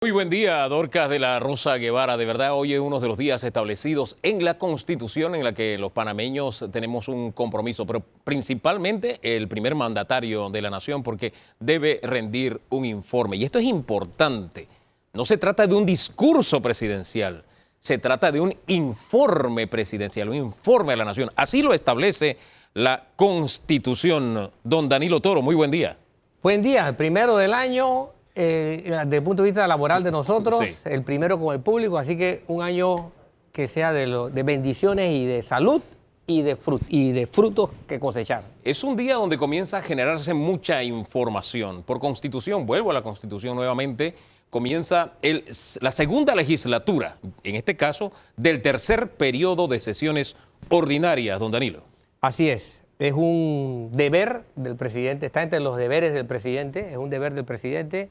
Muy buen día, Dorcas de la Rosa Guevara. De verdad, hoy es uno de los días establecidos en la Constitución en la que los panameños tenemos un compromiso, pero principalmente el primer mandatario de la nación, porque debe rendir un informe. Y esto es importante. No se trata de un discurso presidencial, se trata de un informe presidencial, un informe a la nación. Así lo establece la Constitución. Don Danilo Toro, muy buen día. Buen día, el primero del año. Desde el punto de vista laboral de nosotros, Sí. el primero con el público, así que un año que sea de bendiciones y de salud y de frutos que cosechar. Es un día donde comienza a generarse mucha información. Por Constitución, vuelvo a la Constitución nuevamente, comienza la segunda legislatura, en este caso, del tercer periodo de sesiones ordinarias, don Danilo. Así es un deber del presidente, está entre los deberes del presidente, es un deber del presidente.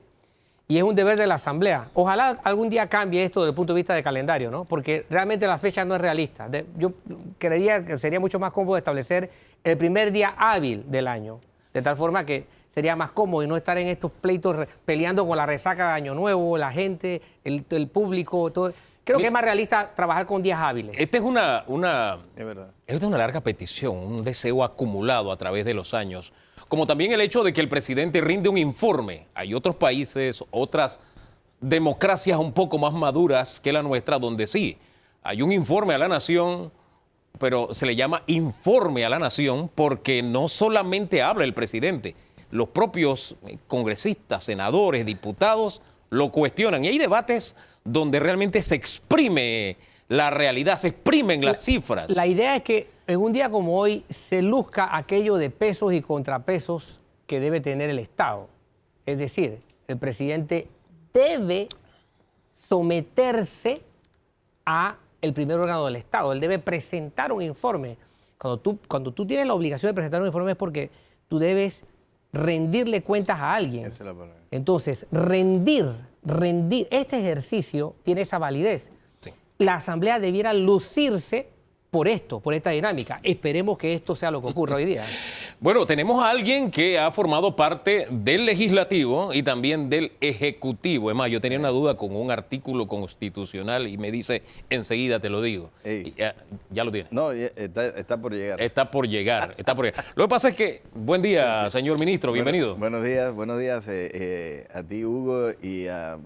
Y es un deber de la Asamblea. Ojalá algún día cambie esto desde el punto de vista de calendario, ¿no? Porque realmente la fecha no es realista. Yo creería que sería mucho más cómodo establecer el primer día hábil del año, de tal forma que sería más cómodo y no estar en estos pleitos peleando con la resaca de Año Nuevo, la gente, el público, todo. Creo que es más realista trabajar con días hábiles. Esta es Es verdad. esta es una larga petición, un deseo acumulado a través de los años, como también el hecho de que el presidente rinde un informe. Hay otros países, otras democracias un poco más maduras que la nuestra, donde sí, hay un informe a la nación, pero se le llama informe a la nación porque no solamente habla el presidente, los propios congresistas, senadores, diputados lo cuestionan. Y hay debates donde realmente se exprime la realidad, se exprimen las cifras. La idea es que en un día como hoy se luzca aquello de pesos y contrapesos que debe tener el Estado. Es decir, el presidente debe someterse a el primer órgano del Estado. Él debe presentar un informe. Cuando tú tienes la obligación de presentar un informe es porque tú debes rendirle cuentas a alguien. Esa es la palabra. Entonces, rendir, este ejercicio tiene esa validez. Sí. La Asamblea debiera lucirse por esta dinámica. Esperemos que esto sea lo que ocurra hoy día. Bueno, tenemos a alguien que ha formado parte del legislativo y también del ejecutivo. Es más, yo tenía una duda con un artículo constitucional y me dice, enseguida te lo digo. Ey. Ya lo tiene. No, está por llegar. Está por llegar, está por llegar. Lo que pasa es que, buen día, señor ministro, bienvenido. Buenos días a ti, Hugo, y a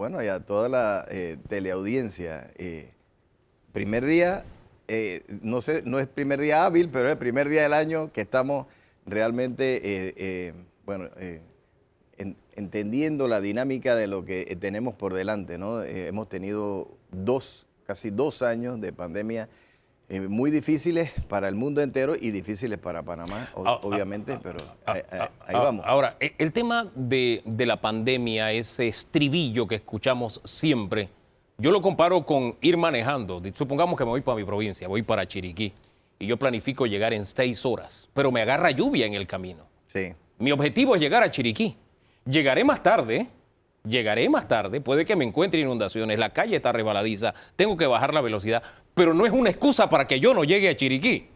toda la teleaudiencia. Primer día, no es primer día hábil, pero es el primer día del año que estamos realmente, entendiendo la dinámica de lo que tenemos por delante, ¿no? Hemos tenido casi dos años de pandemia muy difíciles para el mundo entero y difíciles para Panamá, obviamente, pero ahí vamos. Ahora, el tema de la pandemia, ese estribillo que escuchamos siempre, yo lo comparo con ir manejando. Supongamos que me voy para mi provincia, voy para Chiriquí, y yo planifico llegar en 6 horas, pero me agarra lluvia en el camino. Sí. Mi objetivo es llegar a Chiriquí. Llegaré más tarde, puede que me encuentre inundaciones, la calle está resbaladiza, tengo que bajar la velocidad, pero no es una excusa para que yo no llegue a Chiriquí.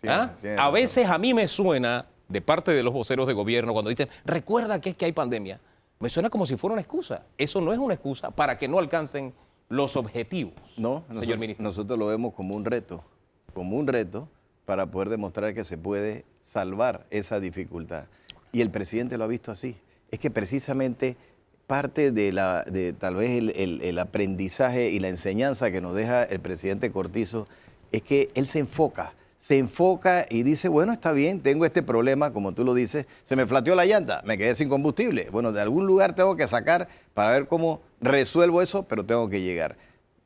¿Ah? A veces a mí me suena, de parte de los voceros de gobierno, cuando dicen, recuerda que es que hay pandemia, me suena como si fuera una excusa. Eso no es una excusa para que no alcancen los objetivos. No, señor ministro. nosotros lo vemos como un reto para poder demostrar que se puede salvar esa dificultad. Y el presidente lo ha visto así. Es que precisamente parte de tal vez el aprendizaje y la enseñanza que nos deja el presidente Cortizo es que él se enfoca y dice, bueno, está bien, tengo este problema, como tú lo dices, se me flateó la llanta, me quedé sin combustible. Bueno, de algún lugar tengo que sacar para ver cómo resuelvo eso, pero tengo que llegar.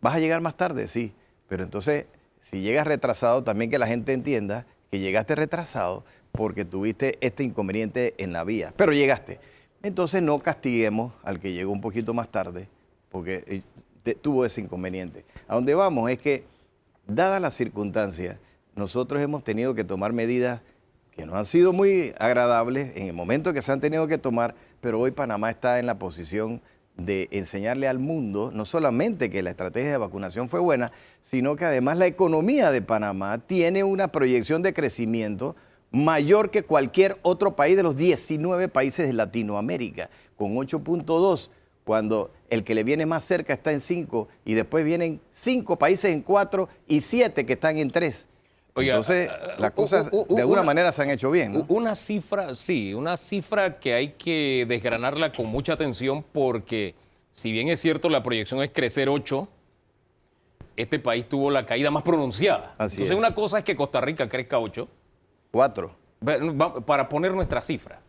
¿Vas a llegar más tarde? Sí, pero entonces, si llegas retrasado, también que la gente entienda que llegaste retrasado porque tuviste este inconveniente en la vía, pero llegaste. Entonces no castiguemos al que llegó un poquito más tarde porque tuvo ese inconveniente. A donde vamos es que, dadas las circunstancias, nosotros hemos tenido que tomar medidas que no han sido muy agradables en el momento que se han tenido que tomar, pero hoy Panamá está en la posición de enseñarle al mundo no solamente que la estrategia de vacunación fue buena, sino que además la economía de Panamá tiene una proyección de crecimiento mayor que cualquier otro país de los 19 países de Latinoamérica, con 8.2 cuando el que le viene más cerca está en 5 y después vienen 5 países en 4 y 7 que están en 3. Oiga, Entonces, las cosas de alguna manera se han hecho bien, ¿no? Una cifra, sí, una cifra que hay que desgranarla con mucha atención porque si bien es cierto la proyección es crecer 8, este país tuvo la caída más pronunciada. Así Entonces es. una cosa es que Costa Rica crezca 8, 4. para poner nuestra cifra.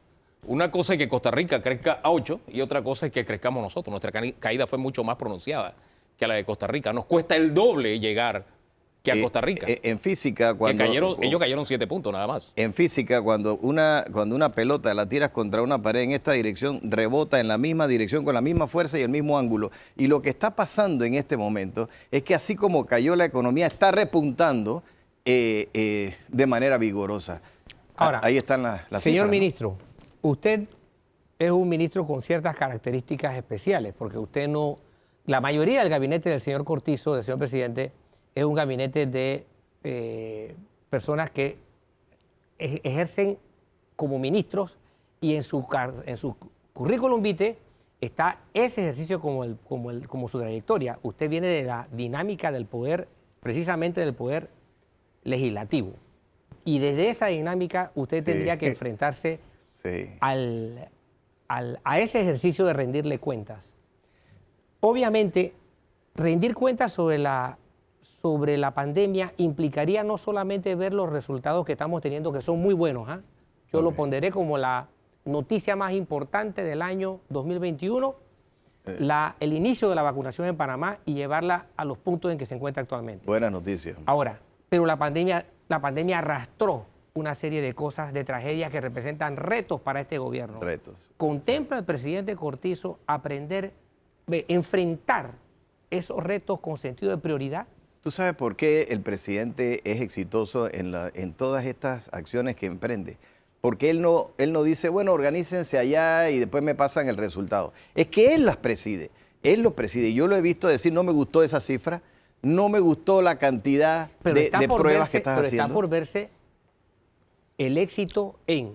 Una cosa es que Costa Rica crezca a 8 y otra cosa es que crezcamos nosotros. Nuestra caída fue mucho más pronunciada que la de Costa Rica. Nos cuesta el doble llegar que a Costa Rica. En física, cuando ellos cayeron 7 puntos nada más. En física, cuando una pelota la tiras contra una pared en esta dirección, rebota en la misma dirección, con la misma fuerza y el mismo ángulo. Y lo que está pasando en este momento es que así como cayó la economía, está repuntando de manera vigorosa. Ahora, ahí están las señor cifras, ¿no? ministro, usted es un ministro con ciertas características especiales, porque usted no... La mayoría del gabinete del señor Cortizo, del señor presidente, es un gabinete de personas que ejercen como ministros y en su currículum vitae está ese ejercicio como su trayectoria. Usted viene de la dinámica del poder, precisamente del poder legislativo. Y desde esa dinámica usted tendría que enfrentarse a ese ejercicio de rendirle cuentas. Obviamente, rendir cuentas sobre la pandemia implicaría no solamente ver los resultados que estamos teniendo, que son muy buenos. Yo lo ponderé como la noticia más importante del año 2021, el inicio de la vacunación en Panamá y llevarla a los puntos en que se encuentra actualmente. Buenas noticias. Ahora, pero la pandemia arrastró una serie de cosas, de tragedias que representan retos para este gobierno. Retos. ¿Contempla el presidente Cortizo enfrentar esos retos con sentido de prioridad? ¿Tú sabes por qué el presidente es exitoso en todas estas acciones que emprende? Porque él no dice, bueno, organícense allá y después me pasan el resultado. Es que él las preside, él los preside. Yo lo he visto decir, no me gustó esa cifra, no me gustó la cantidad de pruebas que estás haciendo. Pero está por verse el éxito en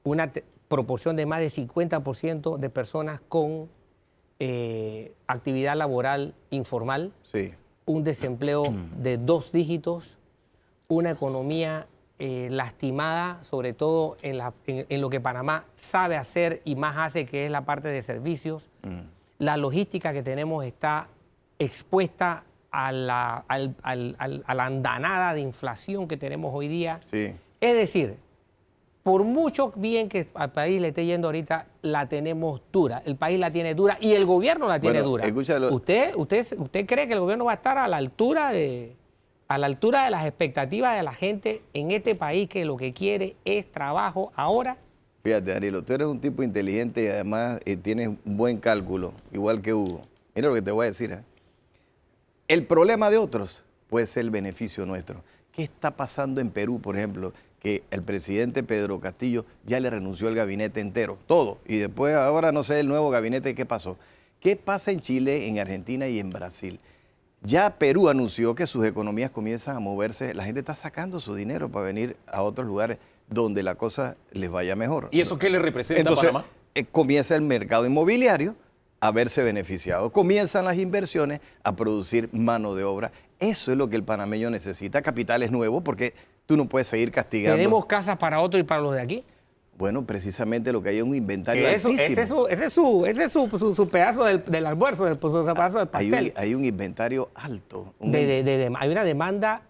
una proporción de más de 50% de personas con actividad laboral informal, sí, un desempleo de 2 dígitos, una economía lastimada, sobre todo en lo que Panamá sabe hacer y más hace, que es la parte de servicios. La logística que tenemos está expuesta a la andanada de inflación que tenemos hoy día. sí. Es decir, por mucho bien que al país le esté yendo ahorita, la tenemos dura. El país la tiene dura y el gobierno la tiene dura. Escúchalo. ¿Usted cree que el gobierno va a estar a la altura de las expectativas de la gente en este país que lo que quiere es trabajo ahora? Fíjate, Danilo, tú eres un tipo inteligente y además tienes un buen cálculo, igual que Hugo. Mira lo que te voy a decir. El problema de otros puede ser el beneficio nuestro. ¿Qué está pasando en Perú, por ejemplo? Que el presidente Pedro Castillo ya le renunció al gabinete entero, todo. Y después, ahora no sé el nuevo gabinete, ¿qué pasó? ¿Qué pasa en Chile, en Argentina y en Brasil? Ya Perú anunció que sus economías comienzan a moverse. La gente está sacando su dinero para venir a otros lugares donde la cosa les vaya mejor. ¿Y eso qué le representa Entonces, a Panamá? Comienza el mercado inmobiliario a verse beneficiado. Comienzan las inversiones a producir mano de obra. Eso es lo que el panameño necesita, capitales nuevos, porque tú no puedes seguir castigando. ¿Tenemos casas para otros y para los de aquí? Bueno, precisamente lo que hay es un inventario altísimo. Ese es su pedazo del almuerzo, su pedazo del pastel. Hay un inventario alto. Hay una demanda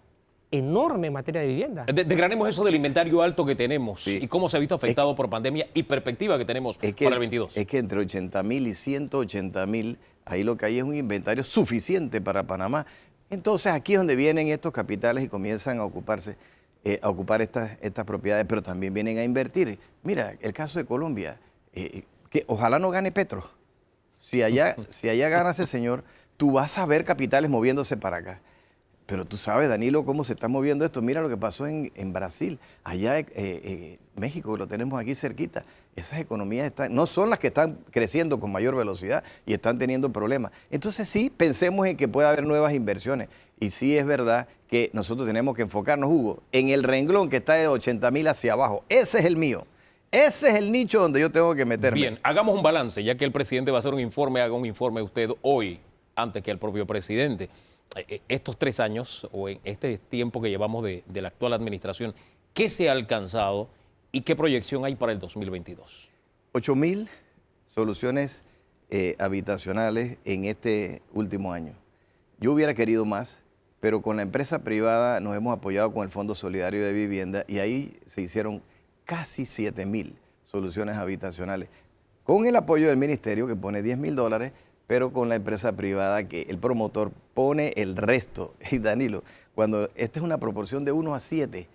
enorme en materia de vivienda. Desgranemos eso del inventario alto que tenemos Sí. y cómo se ha visto afectado por pandemia y perspectiva que tenemos para el 22. Es que entre 80.000 y 180.000, ahí lo que hay es un inventario suficiente para Panamá. Entonces aquí es donde vienen estos capitales y comienzan a ocuparse, a ocupar estas propiedades, pero también vienen a invertir. Mira, el caso de Colombia, que ojalá no gane Petro. Si allá gana ese señor, tú vas a ver capitales moviéndose para acá. Pero tú sabes, Danilo, cómo se está moviendo esto. Mira lo que pasó en Brasil. Allá México, lo tenemos aquí cerquita. Esas economías no son las que están creciendo con mayor velocidad y están teniendo problemas. Entonces sí, pensemos en que pueda haber nuevas inversiones. Y sí es verdad que nosotros tenemos que enfocarnos, Hugo, en el renglón que está de 80.000 hacia abajo. Ese es el mío. Ese es el nicho donde yo tengo que meterme. Bien, hagamos un balance, ya que el presidente va a hacer un informe, haga un informe usted hoy, antes que el propio presidente. Estos 3 años, o en este tiempo que llevamos de la actual administración, ¿qué se ha alcanzado y qué proyección hay para el 2022? 8.000 soluciones habitacionales en este último año. Yo hubiera querido más, pero con la empresa privada nos hemos apoyado con el Fondo Solidario de Vivienda y ahí se hicieron casi 7.000 soluciones habitacionales, con el apoyo del ministerio que pone $10.000, pero con la empresa privada que el promotor pone el resto. Y Danilo, cuando esta es una proporción de 1 a 7,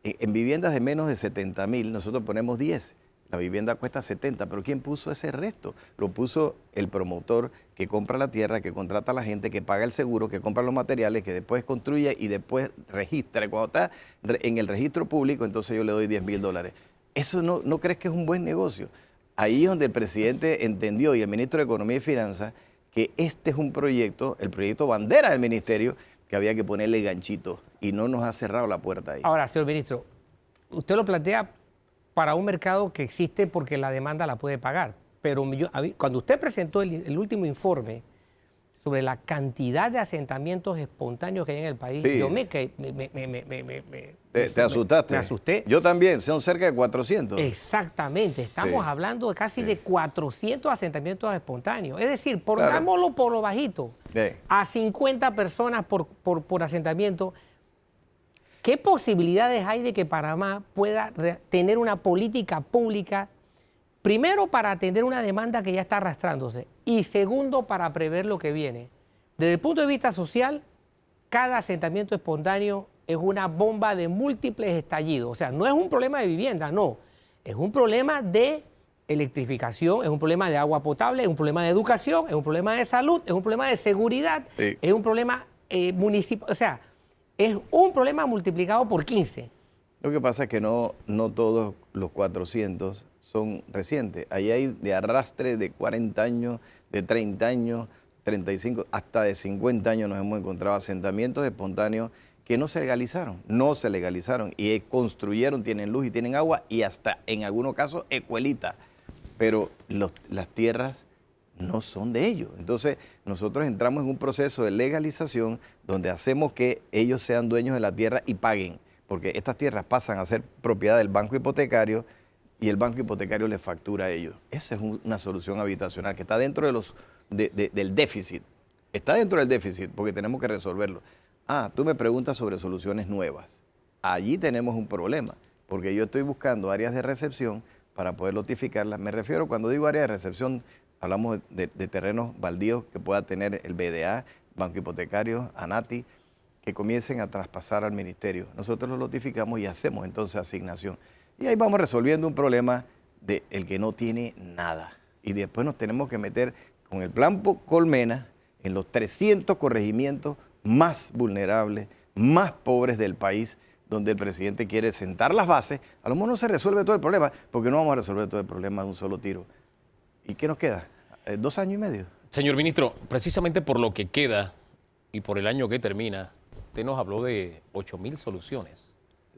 en viviendas de menos de 70.000 nosotros ponemos 10. La vivienda cuesta 70, pero ¿quién puso ese resto? Lo puso el promotor que compra la tierra, que contrata a la gente, que paga el seguro, que compra los materiales, que después construye y después registra. Y cuando está en el registro público, entonces yo le doy $10.000. ¿Eso no crees que es un buen negocio? Ahí es donde el presidente entendió y el ministro de Economía y Finanzas que este es un proyecto, el proyecto bandera del ministerio, que había que ponerle ganchito y no nos ha cerrado la puerta ahí. Ahora, señor ministro, usted lo plantea para un mercado que existe porque la demanda la puede pagar. Pero cuando usted presentó el último informe sobre la cantidad de asentamientos espontáneos que hay en el país, Sí. yo Te asustaste. Me asusté. Yo también, son cerca de 400. Exactamente, estamos Sí. hablando de casi Sí. de 400 asentamientos espontáneos. Es decir, Claro. pongámoslo por lo bajito, Sí. a 50 personas por asentamiento. ¿Qué posibilidades hay de que Panamá pueda tener una política pública, primero para atender una demanda que ya está arrastrándose y segundo para prever lo que viene? Desde el punto de vista social, cada asentamiento espontáneo es una bomba de múltiples estallidos. O sea, no es un problema de vivienda, no. Es un problema de electrificación, es un problema de agua potable, es un problema de educación, es un problema de salud, es un problema de seguridad, Sí. es un problema municipal. O sea, es un problema multiplicado por 15. Lo que pasa es que no todos los 400 son recientes. Ahí hay de arrastre de 40 años, de 30 años, 35, hasta de 50 años nos hemos encontrado asentamientos espontáneos que no se legalizaron y construyeron, tienen luz y tienen agua y hasta en algunos casos escuelitas, pero las tierras no son de ellos. Entonces nosotros entramos en un proceso de legalización donde hacemos que ellos sean dueños de la tierra y paguen, porque estas tierras pasan a ser propiedad del banco hipotecario y el banco hipotecario les factura a ellos. Esa es una solución habitacional que está dentro del déficit. Está dentro del déficit porque tenemos que resolverlo. Tú me preguntas sobre soluciones nuevas. Allí tenemos un problema, porque yo estoy buscando áreas de recepción para poder notificarlas. Me refiero, cuando digo área de recepción, hablamos de terrenos baldíos que pueda tener el BDA, Banco Hipotecario, ANATI, que comiencen a traspasar al ministerio. Nosotros lo notificamos y hacemos entonces asignación. Y ahí vamos resolviendo un problema del que no tiene nada. Y después nos tenemos que meter con el plan Colmena en los 300 corregimientos más vulnerables, más pobres del país, donde el presidente quiere sentar las bases. A lo mejor no se resuelve todo el problema, porque no vamos a resolver todo el problema de un solo tiro. ¿Y qué nos queda? 2 años y medio. Señor ministro, precisamente por lo que queda y por el año que termina, usted nos habló de 8.000 soluciones.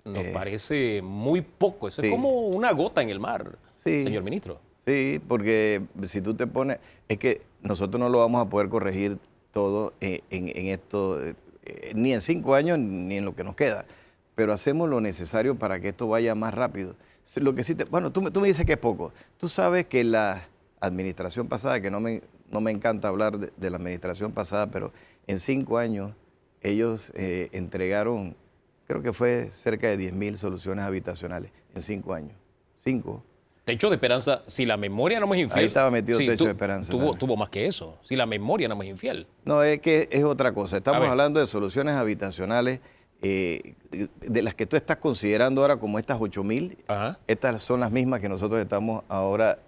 Nos parece muy poco. Eso Sí. es como una gota en el mar, Sí. señor ministro. Sí, porque si tú te pones, es que nosotros no lo vamos a poder corregir todo en esto, ni en 5 años ni en lo que nos queda, pero hacemos lo necesario para que esto vaya más rápido. Lo que sí bueno, tú me dices que es poco. Tú sabes que la administración pasada, que no me encanta hablar de la administración pasada, pero en 5 años ellos entregaron, creo que fue cerca de 10.000 soluciones habitacionales en 5 años. 5. Techo de Esperanza, si la memoria no me es infiel. Ahí estaba metido sí, Techo de Esperanza, Tuvo, claro. tuvo más que eso. Si la memoria no me es infiel. No, es que es otra cosa. A Estamos ver. hablando de soluciones habitacionales de las que tú estás considerando ahora como estas 8.000. Ajá. Estas son las mismas que nosotros estamos ahora,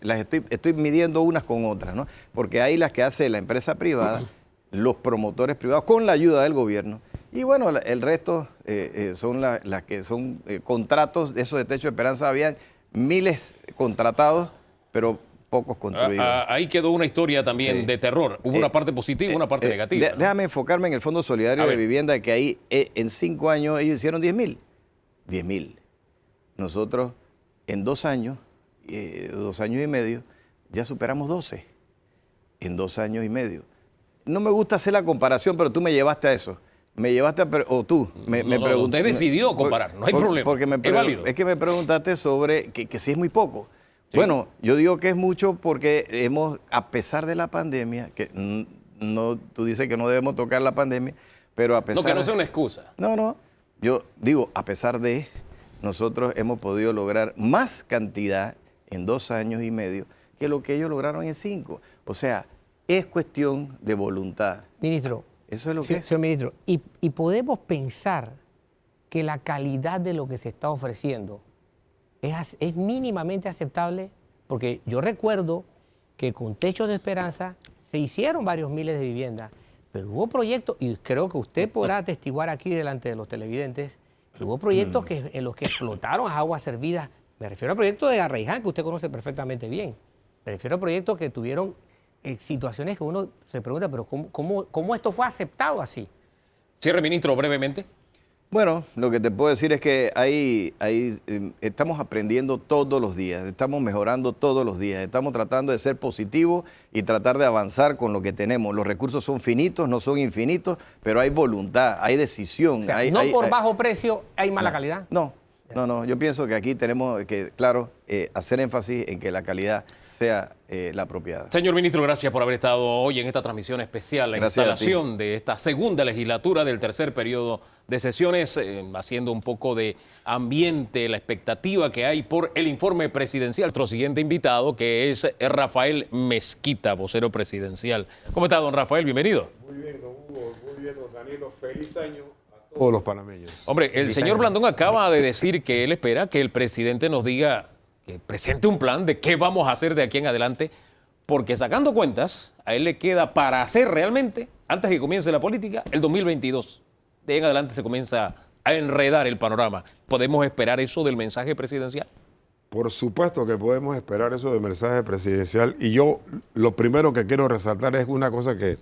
las estoy midiendo unas con otras, ¿no? Porque hay las que hace la empresa privada, los promotores privados, con la ayuda del gobierno. Y bueno, el resto son las que son contratos, de esos de Techo de Esperanza habían miles contratados, pero pocos construidos. Ahí quedó una historia también Sí. de terror. Hubo una parte positiva y una parte negativa. ¿no? Déjame enfocarme en el Fondo Solidario A de ver. Vivienda, que ahí en 5 años ellos hicieron 10.000. 10.000. Nosotros en 2 años, 2 años y medio, ya superamos 12. En 2 años y medio. No me gusta hacer la comparación, pero tú me llevaste a eso. Me llevaste a... O tú me preguntaste... Usted decidió comparar, no hay problema. Porque es válido. Es que me preguntaste sobre que si es muy poco. Sí. Bueno, yo digo que es mucho porque hemos, a pesar de la pandemia, que no, tú dices que no debemos tocar la pandemia, pero a pesar... No, que no sea una excusa. No. Yo digo, a pesar de, nosotros hemos podido lograr más cantidad en 2 años y medio que lo que ellos lograron en 5. O sea, es cuestión de voluntad. Ministro. Eso es lo Sí, que es. señor ministro, y podemos pensar que la calidad de lo que se está ofreciendo es mínimamente aceptable, porque yo recuerdo que con Techos de Esperanza se hicieron varios miles de viviendas, pero hubo proyectos, y creo que usted podrá atestiguar aquí delante de los televidentes, que hubo proyectos en los que explotaron aguas servidas. Me refiero al proyecto de Arraiján, que usted conoce perfectamente bien. Me refiero a proyectos que tuvieron situaciones que uno se pregunta, pero ¿cómo esto fue aceptado así? Cierre, ministro, brevemente. Bueno, lo que te puedo decir es que estamos aprendiendo todos los días, estamos mejorando todos los días, estamos tratando de ser positivos y tratar de avanzar con lo que tenemos. Los recursos son finitos, no son infinitos, pero hay voluntad, hay decisión. O sea, no por bajo precio hay mala calidad. No, yo pienso que aquí tenemos que, claro, hacer énfasis en que la calidad sea la apropiada. Señor ministro, gracias por haber estado hoy en esta transmisión especial, la instalación de esta segunda legislatura del tercer periodo de sesiones, haciendo un poco de ambiente, la expectativa que hay por el informe presidencial. Nuestro siguiente invitado, que es Rafael Mezquita, vocero presidencial. ¿Cómo está, don Rafael? Bienvenido. Muy bien, don Hugo, muy bien, don Danilo. Feliz año a todos los panameños. Hombre, el señor Blandón acaba de decir que él espera que el presidente nos diga, que presente un plan de qué vamos a hacer de aquí en adelante, porque sacando cuentas, a él le queda para hacer realmente, antes de que comience la política, el 2022. De ahí en adelante se comienza a enredar el panorama. ¿Podemos esperar eso del mensaje presidencial? Por supuesto que podemos esperar eso del mensaje presidencial. Y yo lo primero que quiero resaltar es una cosa que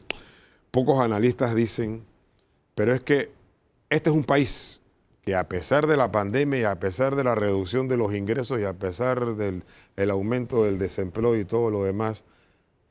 pocos analistas dicen, pero es que este es un país que a pesar de la pandemia y a pesar de la reducción de los ingresos y a pesar del aumento del desempleo y todo lo demás,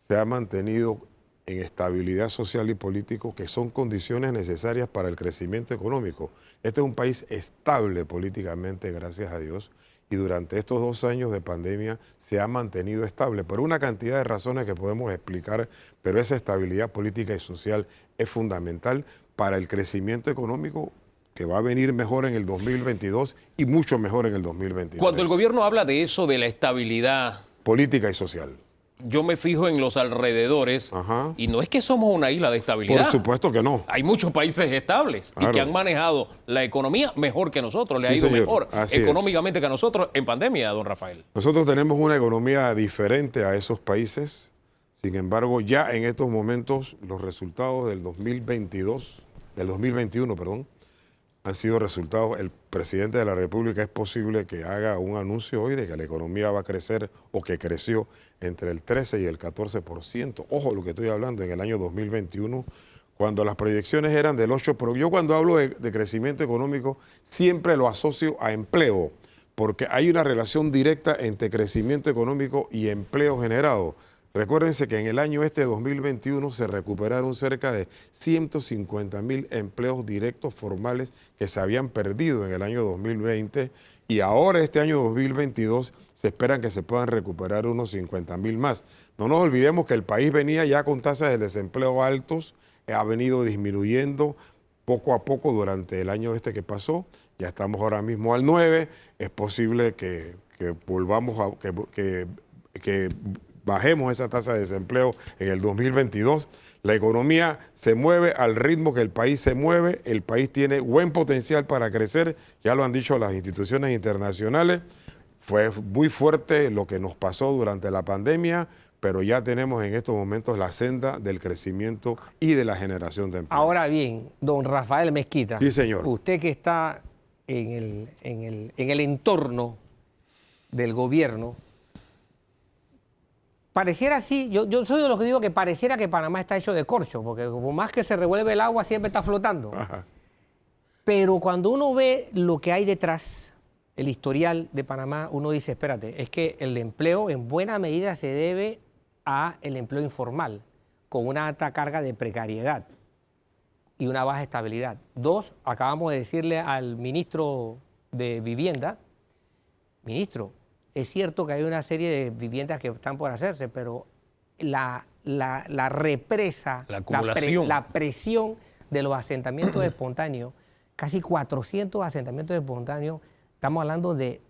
se ha mantenido en estabilidad social y político, que son condiciones necesarias para el crecimiento económico. Este es un país estable políticamente, gracias a Dios, y durante estos 2 años de pandemia se ha mantenido estable por una cantidad de razones que podemos explicar, pero esa estabilidad política y social es fundamental para el crecimiento económico, que va a venir mejor en el 2022 y mucho mejor en el 2023. Cuando el gobierno habla de eso, de la estabilidad política y social, yo me fijo en los alrededores. Ajá. Y no es que somos una isla de estabilidad. Por supuesto que no. Hay muchos países estables Claro. y que han manejado la economía mejor que nosotros, le ha Sí, ido señor. mejor Así económicamente que a nosotros en pandemia, don Rafael. Nosotros tenemos una economía diferente a esos países. Sin embargo, ya en estos momentos los resultados del 2021, han sido resultados. El presidente de la República es posible que haga un anuncio hoy de que la economía va a crecer o que creció entre el 13 y el 14%. Ojo lo que estoy hablando en el año 2021, cuando las proyecciones eran del 8%. Pero yo cuando hablo de crecimiento económico siempre lo asocio a empleo, porque hay una relación directa entre crecimiento económico y empleo generado. Recuérdense que en el año 2021 se recuperaron cerca de 150,000 empleos directos formales que se habían perdido en el año 2020 y ahora este año 2022 se esperan que se puedan recuperar unos 50,000 más. No nos olvidemos que el país venía ya con tasas de desempleo altos, ha venido disminuyendo poco a poco durante el año que pasó, ya estamos ahora mismo al 9, es posible que volvamos a... que bajemos esa tasa de desempleo en el 2022. La economía se mueve al ritmo que el país se mueve. El país tiene buen potencial para crecer. Ya lo han dicho las instituciones internacionales. Fue muy fuerte lo que nos pasó durante la pandemia, pero ya tenemos en estos momentos la senda del crecimiento y de la generación de empleo. Ahora bien, don Rafael Mezquita. Sí, señor. Usted que está en el entorno del gobierno, pareciera así, yo soy de los que digo que pareciera que Panamá está hecho de corcho, porque como más que se revuelve el agua siempre está flotando. Ajá. Pero cuando uno ve lo que hay detrás, el historial de Panamá, uno dice, espérate, es que el empleo en buena medida se debe a el empleo informal, con una alta carga de precariedad y una baja estabilidad. Dos, acabamos de decirle al ministro de Vivienda, ministro, es cierto que hay una serie de viviendas que están por hacerse, pero la represa, La acumulación. la presión de los asentamientos espontáneos, casi 400 asentamientos espontáneos, estamos hablando de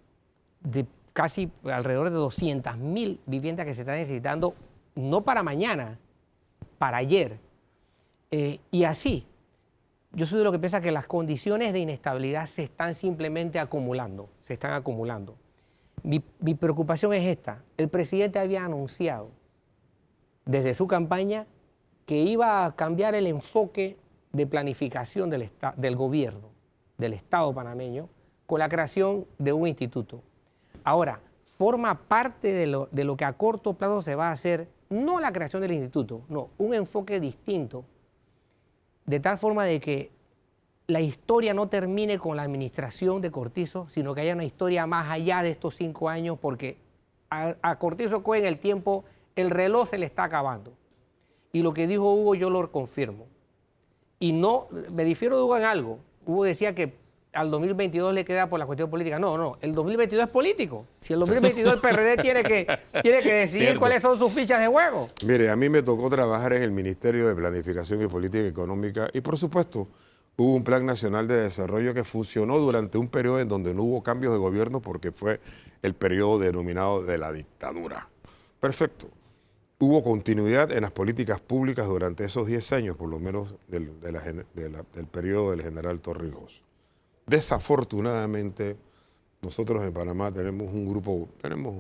casi alrededor de 200.000 viviendas que se están necesitando, no para mañana, para ayer. Y así, yo soy de lo que piensa que las condiciones de inestabilidad se están simplemente acumulando, se están acumulando. Mi preocupación es esta. El presidente había anunciado desde su campaña que iba a cambiar el enfoque de planificación del gobierno, del Estado panameño, con la creación de un instituto. Ahora, forma parte de lo que a corto plazo se va a hacer, no la creación del instituto, no, un enfoque distinto, de tal forma de que la historia no termine con la administración de Cortizo, sino que haya una historia más allá de estos 5 años, porque a Cortizo en el tiempo, el reloj se le está acabando. Y lo que dijo Hugo yo lo confirmo. Y no, me difiero de Hugo en algo. Hugo decía que al 2022 le queda por la cuestión política. No, el 2022 es político. Si el 2022 el PRD tiene que decidir Cierto. cuáles son sus fichas de juego. Mire, a mí me tocó trabajar en el Ministerio de Planificación y Política Económica y, por supuesto, hubo un Plan Nacional de Desarrollo que funcionó durante un periodo en donde no hubo cambios de gobierno porque fue el periodo denominado de la dictadura. Perfecto. Hubo continuidad en las políticas públicas durante esos 10 años, por lo menos del periodo del general Torrijos. Desafortunadamente, nosotros en Panamá tenemos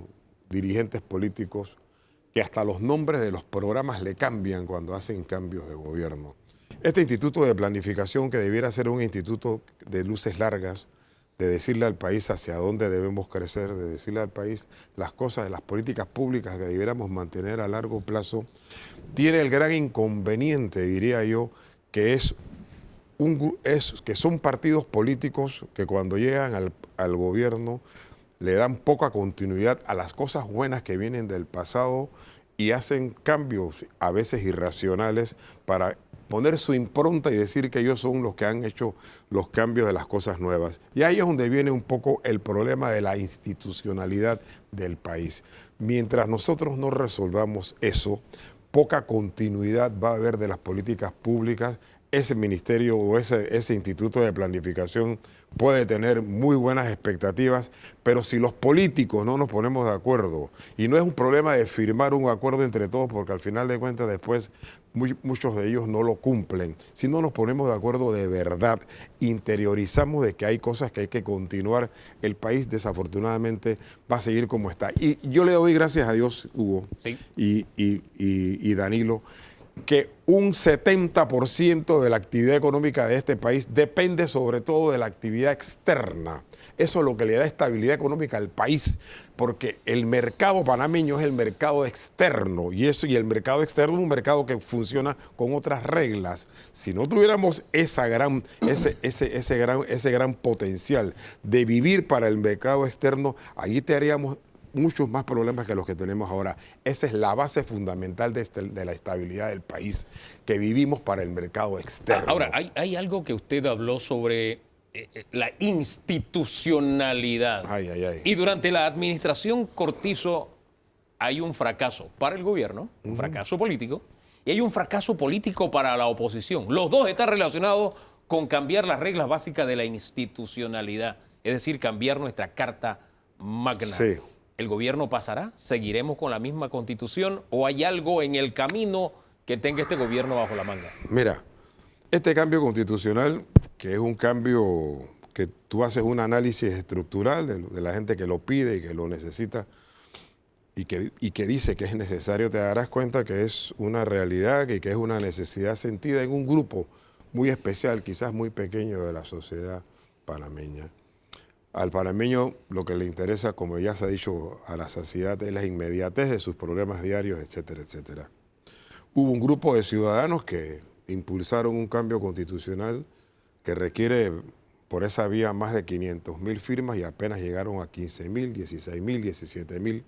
dirigentes políticos que hasta los nombres de los programas le cambian cuando hacen cambios de gobierno. Este instituto de planificación, que debiera ser un instituto de luces largas, de decirle al país hacia dónde debemos crecer, de decirle al país las cosas, las políticas públicas que debiéramos mantener a largo plazo, tiene el gran inconveniente, diría yo, que que son partidos políticos que cuando llegan al gobierno le dan poca continuidad a las cosas buenas que vienen del pasado y hacen cambios a veces irracionales para poner su impronta y decir que ellos son los que han hecho los cambios de las cosas nuevas. Y ahí es donde viene un poco el problema de la institucionalidad del país. Mientras nosotros no resolvamos eso, poca continuidad va a haber de las políticas públicas. Ese ministerio o ese instituto de planificación puede tener muy buenas expectativas, pero si los políticos no nos ponemos de acuerdo, y no es un problema de firmar un acuerdo entre todos, porque al final de cuentas después muchos de ellos no lo cumplen, si no nos ponemos de acuerdo de verdad, interiorizamos de que hay cosas que hay que continuar, el país desafortunadamente va a seguir como está. Y yo le doy gracias a Dios, Hugo, Sí. y Danilo, que un 70% de la actividad económica de este país depende sobre todo de la actividad externa. Eso es lo que le da estabilidad económica al país, porque el mercado panameño es el mercado externo y el mercado externo es un mercado que funciona con otras reglas. Si no tuviéramos ese gran potencial de vivir para el mercado externo, allí tendríamos muchos más problemas que los que tenemos ahora. Esa es la base fundamental de la estabilidad del país, que vivimos para el mercado externo. Ahora, hay algo que usted habló sobre la institucionalidad. Ay. Y durante la administración Cortizo hay un fracaso para el gobierno, un fracaso político, y hay un fracaso político para la oposición. Los dos están relacionados con cambiar las reglas básicas de la institucionalidad, es decir, cambiar nuestra Carta Magna. Sí. ¿El gobierno pasará? ¿Seguiremos con la misma constitución? ¿O hay algo en el camino que tenga este gobierno bajo la manga? Mira, este cambio constitucional, que es un cambio que tú haces un análisis estructural de la gente que lo pide y que lo necesita y que dice que es necesario, te darás cuenta que es una realidad y que es una necesidad sentida en un grupo muy especial, quizás muy pequeño de la sociedad panameña. Al panameño lo que le interesa, como ya se ha dicho a la saciedad, es la inmediatez de sus problemas diarios, etcétera, etcétera. Hubo un grupo de ciudadanos que impulsaron un cambio constitucional que requiere por esa vía más de 500.000 firmas y apenas llegaron a 15.000, 16.000, 17.000.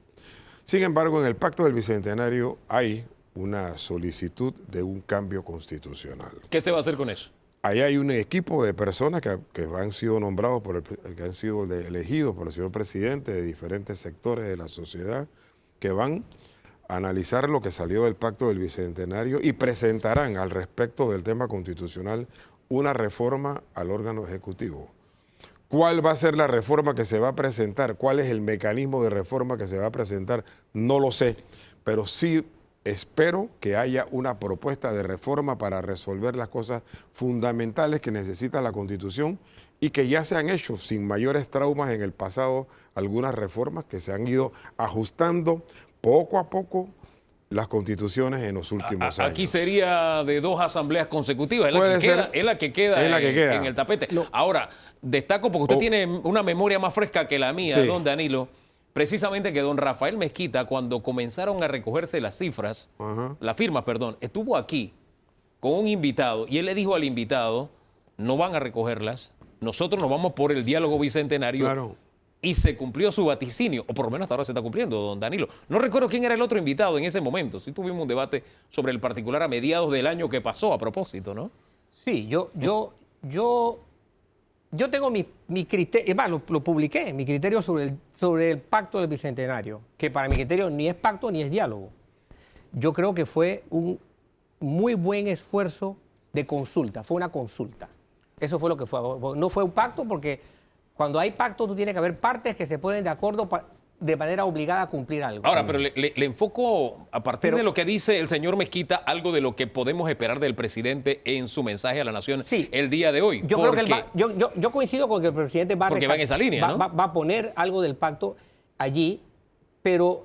Sin embargo, en el Pacto del Bicentenario hay una solicitud de un cambio constitucional. ¿Qué se va a hacer con eso? Ahí hay un equipo de personas que han sido nombrados, que han sido elegidos por el señor presidente de diferentes sectores de la sociedad, que van a analizar lo que salió del Pacto del Bicentenario y presentarán al respecto del tema constitucional una reforma al órgano ejecutivo. ¿Cuál va a ser la reforma que se va a presentar? ¿Cuál es el mecanismo de reforma que se va a presentar? No lo sé, pero sí espero que haya una propuesta de reforma para resolver las cosas fundamentales que necesita la Constitución y que ya se han hecho sin mayores traumas en el pasado algunas reformas que se han ido ajustando poco a poco las constituciones en los últimos años. Aquí sería de 2 asambleas consecutivas, Puede ser, es la que queda en el tapete. Ahora, destaco porque usted tiene una memoria más fresca que la mía, Sí. don Danilo, precisamente que don Rafael Mezquita, cuando comenzaron a recogerse las cifras, las firmas, perdón, estuvo aquí con un invitado y él le dijo al invitado, no van a recogerlas, nosotros nos vamos por el diálogo bicentenario. Claro. Y se cumplió su vaticinio, o por lo menos hasta ahora se está cumpliendo, don Danilo. No recuerdo quién era el otro invitado en ese momento. Sí tuvimos un debate sobre el particular a mediados del año que pasó, a propósito, ¿no? Sí, yo tengo mi criterio, es más, lo publiqué, mi criterio sobre el pacto del Bicentenario, que para mi criterio ni es pacto ni es diálogo. Yo creo que fue un muy buen esfuerzo de consulta, fue una consulta. Eso fue lo que fue. No fue un pacto porque cuando hay pacto tú tienes que haber partes que se ponen de acuerdo de manera obligada a cumplir algo. Ahora, pero le enfoco, a partir de lo que dice el señor Mezquita, algo de lo que podemos esperar del presidente en su mensaje a la nación el día de hoy. Yo creo que yo coincido con que el presidente va en esa línea, ¿no? va a poner algo del pacto allí, pero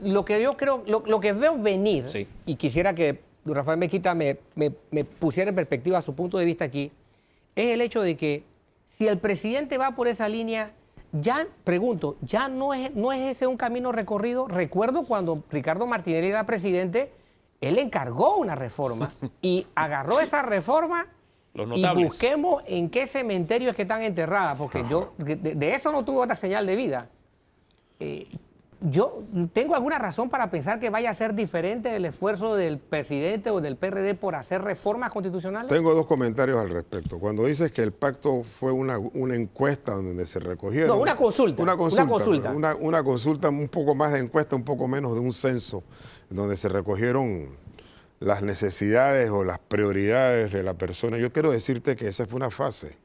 lo que yo creo, lo que veo venir, y quisiera que Rafael Mezquita me pusiera en perspectiva su punto de vista aquí, es el hecho de que si el presidente va por esa línea, ya, pregunto, ¿ya no es ese un camino recorrido? Recuerdo cuando Ricardo Martinelli era presidente, él encargó una reforma y agarró esa reforma y busquemos en qué cementerio es que están enterradas, porque yo de eso no tuve otra señal de vida. Yo tengo alguna razón para pensar que vaya a ser diferente el esfuerzo del presidente o del PRD por hacer reformas constitucionales. Tengo 2 comentarios al respecto. Cuando dices que el pacto fue una encuesta donde se recogieron... No, una consulta. Una consulta, un poco más de encuesta, un poco menos de un censo, donde se recogieron las necesidades o las prioridades de la persona. Yo quiero decirte que esa fue una fase.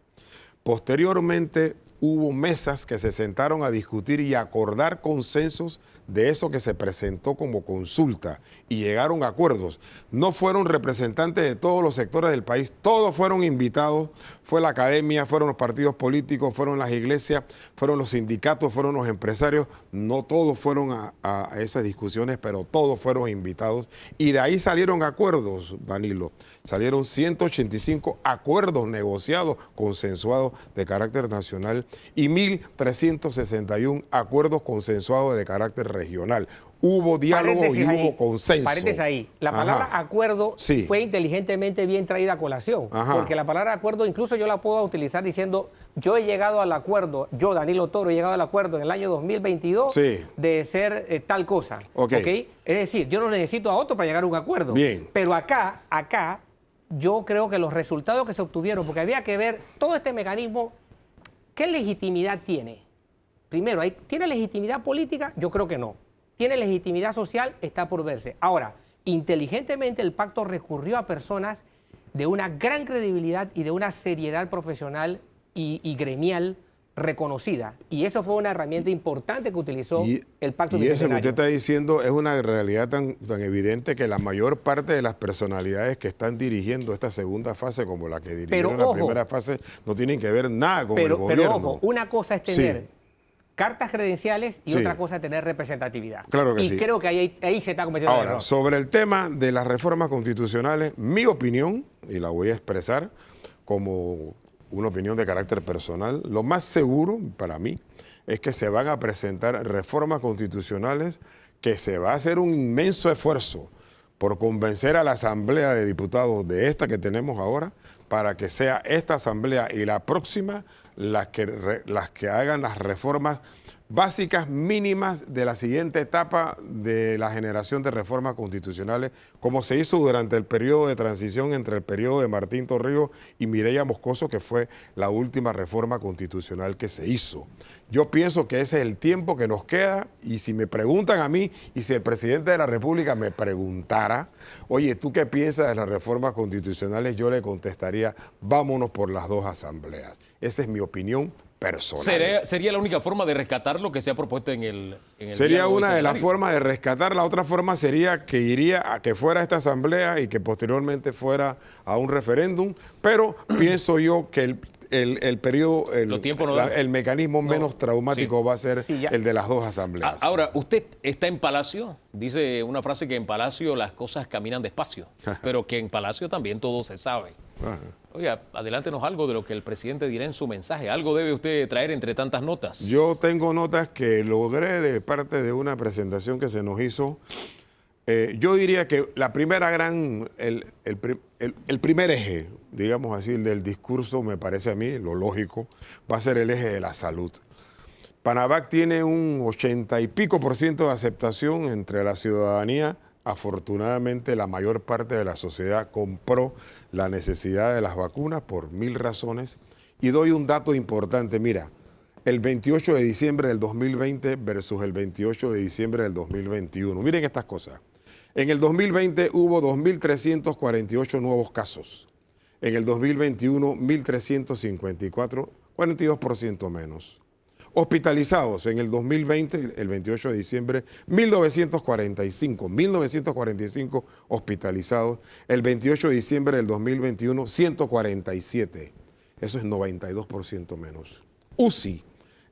Posteriormente hubo mesas que se sentaron a discutir y acordar consensos de eso que se presentó como consulta y llegaron a acuerdos. No fueron representantes de todos los sectores del país, todos fueron invitados, fue la academia, fueron los partidos políticos, fueron las iglesias, fueron los sindicatos, fueron los empresarios, no todos fueron a esas discusiones, pero todos fueron invitados y de ahí salieron acuerdos, Danilo, salieron 185 acuerdos negociados, consensuados de carácter nacional y 1.361 acuerdos consensuados de carácter regional. Hubo diálogo y hubo consenso. Paréntesis ahí. La palabra acuerdo fue inteligentemente bien traída a colación. Porque la palabra acuerdo incluso yo la puedo utilizar diciendo yo he llegado al acuerdo, yo Danilo Toro he llegado al acuerdo en el año 2022 de ser tal cosa. ¿Okay? Es decir, yo no necesito a otro para llegar a un acuerdo. Bien. Pero acá yo creo que los resultados que se obtuvieron, porque había que ver todo este mecanismo, ¿qué legitimidad tiene? Primero, ¿tiene legitimidad política? Yo creo que no. ¿Tiene legitimidad social? Está por verse. Ahora, inteligentemente el pacto recurrió a personas de una gran credibilidad y de una seriedad profesional y gremial reconocida. Y eso fue una herramienta importante que utilizó el pacto bicentenario. Y eso que usted está diciendo es una realidad tan evidente que la mayor parte de las personalidades que están dirigiendo esta segunda fase, como la que dirigieron la primera fase, no tienen que ver nada con el gobierno. Pero ojo, una cosa es tener cartas credenciales y otra cosa es tener representatividad. Claro que y creo que ahí se está cometiendo el error. Ahora, sobre el tema de las reformas constitucionales, mi opinión, y la voy a expresar como una opinión de carácter personal, lo más seguro para mí es que se van a presentar reformas constitucionales que se va a hacer un inmenso esfuerzo por convencer a la Asamblea de Diputados de esta que tenemos ahora, para que sea esta Asamblea y la próxima las que hagan las reformas básicas mínimas de la siguiente etapa de la generación de reformas constitucionales, como se hizo durante el periodo de transición entre el periodo de Martín Torrijos y Mireya Moscoso, que fue la última reforma constitucional que se hizo. Yo pienso que ese es el tiempo que nos queda, y si me preguntan a mí, y si el presidente de la República me preguntara, oye, ¿tú qué piensas de las reformas constitucionales? Yo le contestaría, vámonos por las dos asambleas. Esa es mi opinión personal. ¿Sería la única forma de rescatar lo que se ha propuesto en el Sería diálogo una de las bicentenario? formas de rescatar. La otra forma sería que iría a que fuera esta asamblea y que posteriormente fuera a un referéndum, pero pienso yo que el periodo, Los tiempos no dan. el mecanismo menos traumático sí. va a ser Sí, ya. el de las dos asambleas. Ahora, usted está en Palacio, dice una frase que en Palacio las cosas caminan despacio, pero que en Palacio también todo se sabe. Ajá. Oiga, adelántenos algo de lo que el presidente dirá en su mensaje. Algo debe usted traer entre tantas notas. Yo tengo notas que logré de parte de una presentación que se nos hizo. Yo diría que la primera el primer eje, digamos así, del discurso, me parece a mí, lo lógico, va a ser el eje de la salud. Panavac tiene un 80 y pico % de aceptación entre la ciudadanía. Afortunadamente, la mayor parte de la sociedad compró la necesidad de las vacunas por 1000 razones. Y doy un dato importante. Mira, el 28 de diciembre del 2020 versus el 28 de diciembre del 2021. Miren estas cosas. En el 2020 hubo 2.348 nuevos casos. En el 2021, 1.354, 42% menos. Hospitalizados en el 2020, el 28 de diciembre, 1945 hospitalizados. El 28 de diciembre del 2021, 147. Eso es 92% menos. UCI.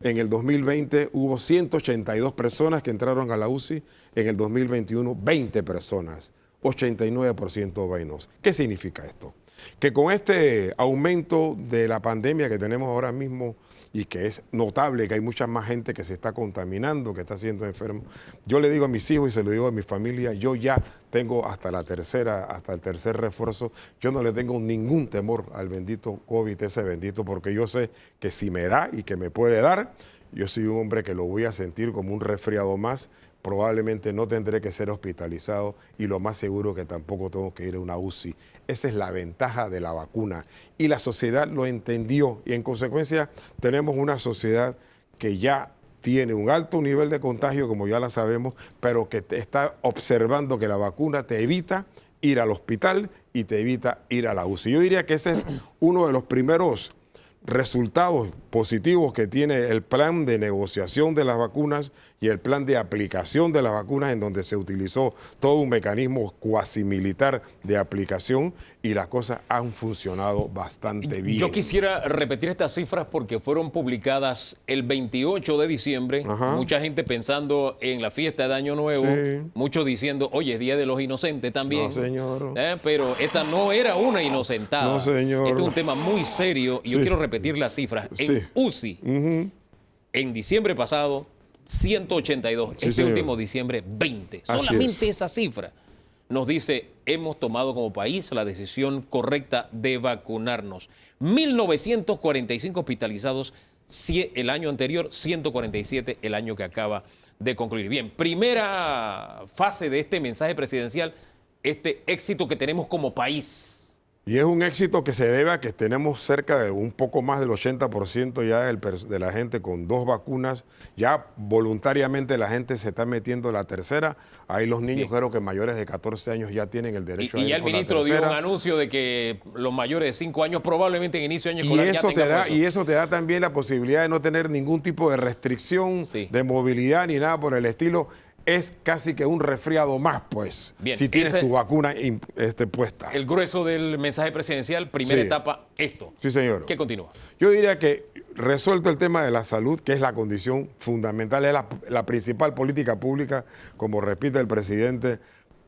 En el 2020 hubo 182 personas que entraron a la UCI. En el 2021, 20 personas. 89% menos. ¿Qué significa esto? Que con este aumento de la pandemia que tenemos ahora mismo, y que es notable que hay mucha más gente que se está contaminando, que está siendo enfermo, yo le digo a mis hijos y se lo digo a mi familia, yo ya tengo hasta el tercer refuerzo, yo no le tengo ningún temor al bendito COVID, ese bendito, porque yo sé que si me da y que me puede dar, yo soy un hombre que lo voy a sentir como un resfriado más. Probablemente no tendré que ser hospitalizado y lo más seguro que tampoco tengo que ir a una UCI. Esa es la ventaja de la vacuna y la sociedad lo entendió y en consecuencia tenemos una sociedad que ya tiene un alto nivel de contagio, como ya la sabemos, pero que está observando que la vacuna te evita ir al hospital y te evita ir a la UCI. Yo diría que ese es uno de los primeros resultados positivos que tiene el plan de negociación de las vacunas y el plan de aplicación de las vacunas, en donde se utilizó todo un mecanismo cuasi militar de aplicación y las cosas han funcionado bastante bien. Yo quisiera repetir estas cifras porque fueron publicadas el 28 de diciembre. Ajá. Mucha gente pensando en la fiesta de Año Nuevo, Sí. muchos diciendo, oye, es Día de los Inocentes también. No, señor. Pero esta no era una inocentada. No, señor. Este es un tema muy serio y yo Sí. quiero repetir las cifras. Sí. En UCI, en diciembre pasado, 182. Sí, este señor. último diciembre, 20. Así Solamente es. esa cifra nos dice, hemos tomado como país la decisión correcta de vacunarnos. 1.945 hospitalizados el año anterior, 147 el año que acaba de concluir. Bien, primera fase de este mensaje presidencial, este éxito que tenemos como país. Y es un éxito que se debe a que tenemos cerca de un poco más del 80% ya de la gente con 2 vacunas. Ya voluntariamente la gente se está metiendo la tercera. Ahí los niños, Bien. creo que mayores de 14 años ya tienen el derecho a Y ir ya el por la ministro dio un tercera. anuncio de que los mayores de 5 años probablemente en inicio de año escolar ya tengan puesto. Y eso te da también la posibilidad de no tener ningún tipo de restricción Sí. de movilidad ni nada por el estilo. Es casi que un resfriado más, pues, Bien, si tienes ese- tu vacuna puesta. El grueso del mensaje presidencial, primera Sí. etapa, esto. Sí, señor. ¿Qué continúa? Yo diría que resuelto el tema de la salud, que es la condición fundamental, es la principal política pública, como repite el presidente,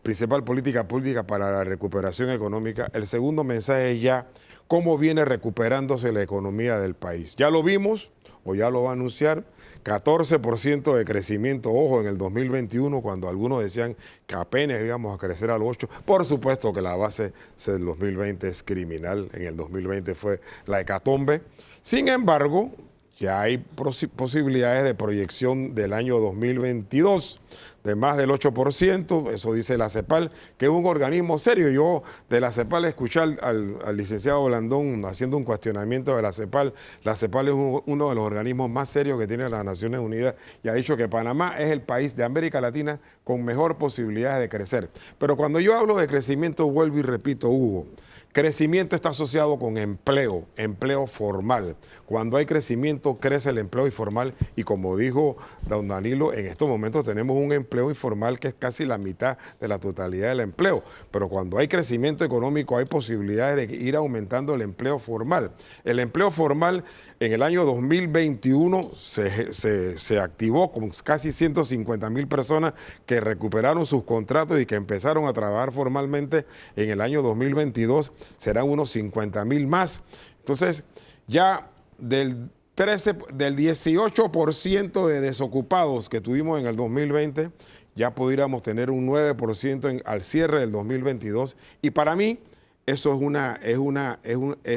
principal política pública para la recuperación económica. El segundo mensaje es ya cómo viene recuperándose la economía del país. Ya lo vimos, o ya lo va a anunciar. 14% de crecimiento, ojo, en el 2021, cuando algunos decían que apenas íbamos a crecer al 8%. Por supuesto que la base del 2020 es criminal, en el 2020 fue la hecatombe. Sin embargo, ya hay posibilidades de proyección del año 2022 de más del 8%, eso dice la CEPAL, que es un organismo serio. Yo de la CEPAL escuché al licenciado Blandón haciendo un cuestionamiento de la CEPAL. La CEPAL es uno de los organismos más serios que tiene las Naciones Unidas y ha dicho que Panamá es el país de América Latina con mejor posibilidades de crecer. Pero cuando yo hablo de crecimiento, vuelvo y repito, Hugo, crecimiento está asociado con empleo, empleo formal. Cuando hay crecimiento, crece el empleo informal y como dijo don Danilo, en estos momentos tenemos un empleo informal que es casi la mitad de la totalidad del empleo. Pero cuando hay crecimiento económico, hay posibilidades de ir aumentando el empleo formal. El empleo formal en el año 2021 se activó con casi 150,000 personas que recuperaron sus contratos y que empezaron a trabajar formalmente. En el año 2022 serán unos 50,000 más. Entonces, ya del 18% de desocupados que tuvimos en el 2020, ya pudiéramos tener un 9% al cierre del 2022. Y para mí, eso es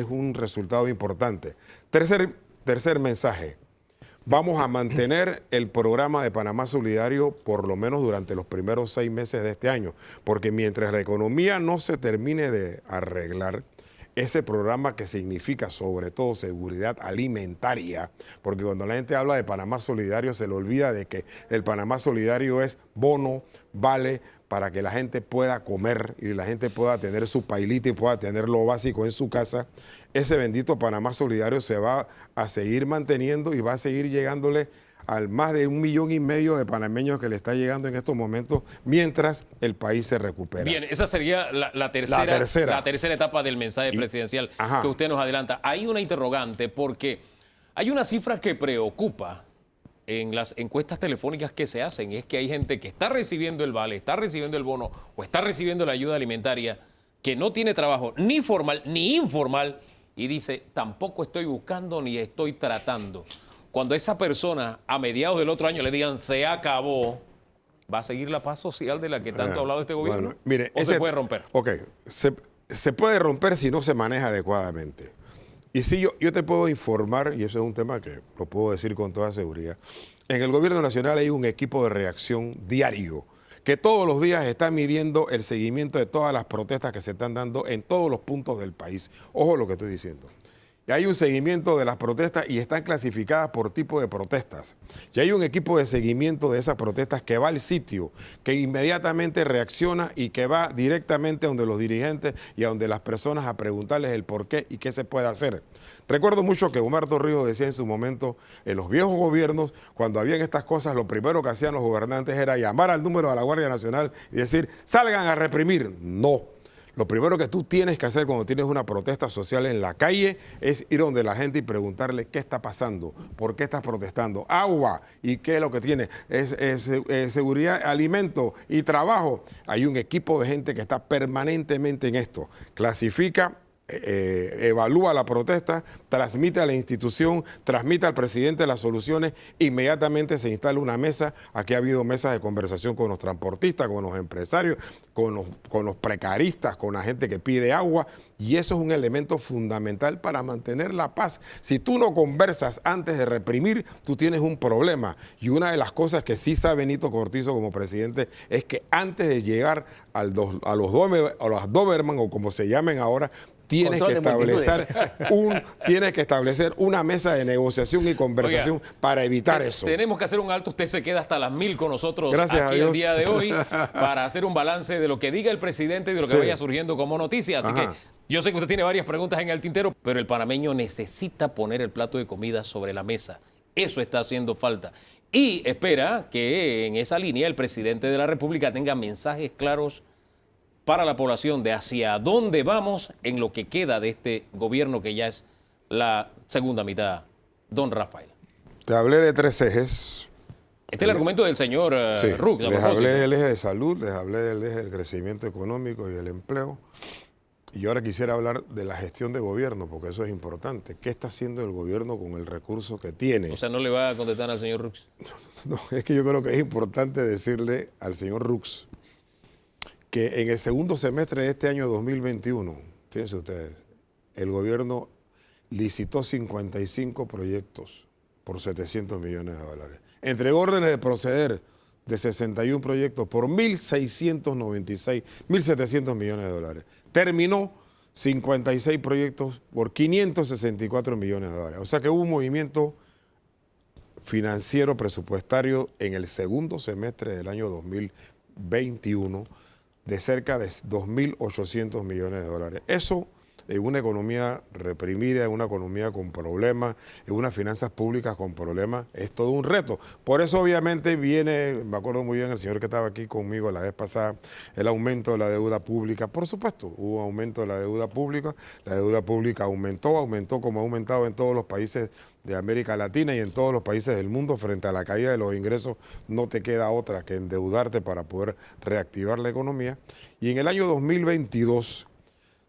un resultado importante. Tercer mensaje. Vamos a mantener el programa de Panamá Solidario por lo menos durante los primeros 6 meses de este año, porque mientras la economía no se termine de arreglar, ese programa que significa sobre todo seguridad alimentaria, porque cuando la gente habla de Panamá Solidario se le olvida de que el Panamá Solidario es bono, vale, para que la gente pueda comer y la gente pueda tener su pailita y pueda tener lo básico en su casa. Ese bendito Panamá Solidario se va a seguir manteniendo y va a seguir llegándole al más de 1,5 millones de panameños que le está llegando en estos momentos mientras el país se recupera. Bien, esa sería la tercera etapa del mensaje presidencial que usted nos adelanta. Hay una interrogante porque hay una cifra que preocupa en las encuestas telefónicas que se hacen, es que hay gente que está recibiendo el vale, está recibiendo el bono o está recibiendo la ayuda alimentaria, que no tiene trabajo ni formal ni informal y dice, tampoco estoy buscando ni estoy tratando. Cuando esa persona a mediados del otro año le digan se acabó, ¿va a seguir la paz social de la que tanto ha hablado este gobierno? Bueno, mire, ¿O se puede romper? Ok, se puede romper si no se maneja adecuadamente. Y si yo te puedo informar, y eso es un tema que lo puedo decir con toda seguridad, en el gobierno nacional hay un equipo de reacción diario que todos los días está midiendo el seguimiento de todas las protestas que se están dando en todos los puntos del país. Ojo lo que estoy diciendo. Y hay un seguimiento de las protestas y están clasificadas por tipo de protestas. Y hay un equipo de seguimiento de esas protestas que va al sitio, que inmediatamente reacciona y que va directamente a donde los dirigentes y a donde las personas a preguntarles el por qué y qué se puede hacer. Recuerdo mucho que Omar Torrijos decía en su momento, en los viejos gobiernos, cuando habían estas cosas, lo primero que hacían los gobernantes era llamar al número de la Guardia Nacional y decir, salgan a reprimir. No. Lo primero que tú tienes que hacer cuando tienes una protesta social en la calle es ir donde la gente y preguntarle qué está pasando, por qué estás protestando, agua y qué es lo que tiene, seguridad, alimento y trabajo. Hay un equipo de gente que está permanentemente en esto, clasifica, evalúa la protesta, transmite a la institución, transmite al presidente las soluciones, inmediatamente se instala una mesa. Aquí ha habido mesas de conversación con los transportistas, con los empresarios, con los precaristas, con la gente que pide agua, y eso es un elemento fundamental para mantener la paz. Si tú no conversas antes de reprimir, tú tienes un problema. Y una de las cosas que sí sabe Benito Cortizo como presidente es que antes de llegar a los Doberman, o como se llamen ahora, tienes que establecer una mesa de negociación y conversación para evitar eso. Tenemos que hacer un alto. Usted se queda hasta las 1000 con nosotros. Gracias aquí el día de hoy para hacer un balance de lo que diga el presidente y de lo que vaya surgiendo como noticia. Así que yo sé que usted tiene varias preguntas en el tintero, pero el panameño necesita poner el plato de comida sobre la mesa. Eso está haciendo falta. Y espera que en esa línea el presidente de la República tenga mensajes claros para la población de hacia dónde vamos en lo que queda de este gobierno que ya es la segunda mitad. Don Rafael. Te hablé de 3 ejes. Este es el argumento del señor Rux. Les hablé del eje de salud, les hablé del eje del crecimiento económico y del empleo. Y ahora quisiera hablar de la gestión de gobierno, porque eso es importante. ¿Qué está haciendo el gobierno con el recurso que tiene? O sea, ¿no le va a contestar al señor Rux? No, es que yo creo que es importante decirle al señor Rux que en el segundo semestre de este año 2021, fíjense ustedes, el gobierno licitó 55 proyectos por 700 millones de dólares. Entregó órdenes de proceder de 61 proyectos por 1.700 millones de dólares. Terminó 56 proyectos por 564 millones de dólares. O sea que hubo un movimiento financiero presupuestario en el segundo semestre del año 2021 de cerca de 2.800 millones de dólares. Eso en una economía reprimida, en una economía con problemas, en unas finanzas públicas con problemas, es todo un reto. Por eso obviamente viene, me acuerdo muy bien el señor que estaba aquí conmigo la vez pasada, el aumento de la deuda pública. Por supuesto, hubo aumento de la deuda pública aumentó como ha aumentado en todos los países de América Latina y en todos los países del mundo. Frente a la caída de los ingresos no te queda otra que endeudarte para poder reactivar la economía. Y en el año 2022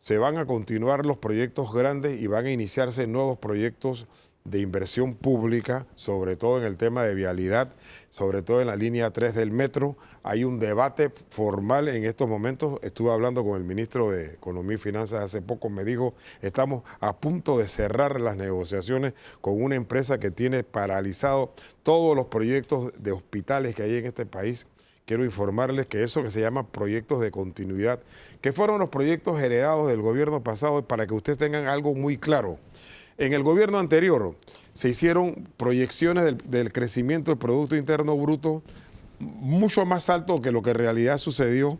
se van a continuar los proyectos grandes y van a iniciarse nuevos proyectos de inversión pública, sobre todo en el tema de vialidad, sobre todo en la línea 3 del metro. Hay un debate formal en estos momentos. Estuve hablando con el ministro de Economía y Finanzas hace poco, me dijo, estamos a punto de cerrar las negociaciones con una empresa que tiene paralizado todos los proyectos de hospitales que hay en este país. Quiero informarles que eso que se llama proyectos de continuidad, que fueron los proyectos heredados del gobierno pasado, para que ustedes tengan algo muy claro. En el gobierno anterior se hicieron proyecciones del crecimiento del Producto Interno Bruto mucho más alto que lo que en realidad sucedió.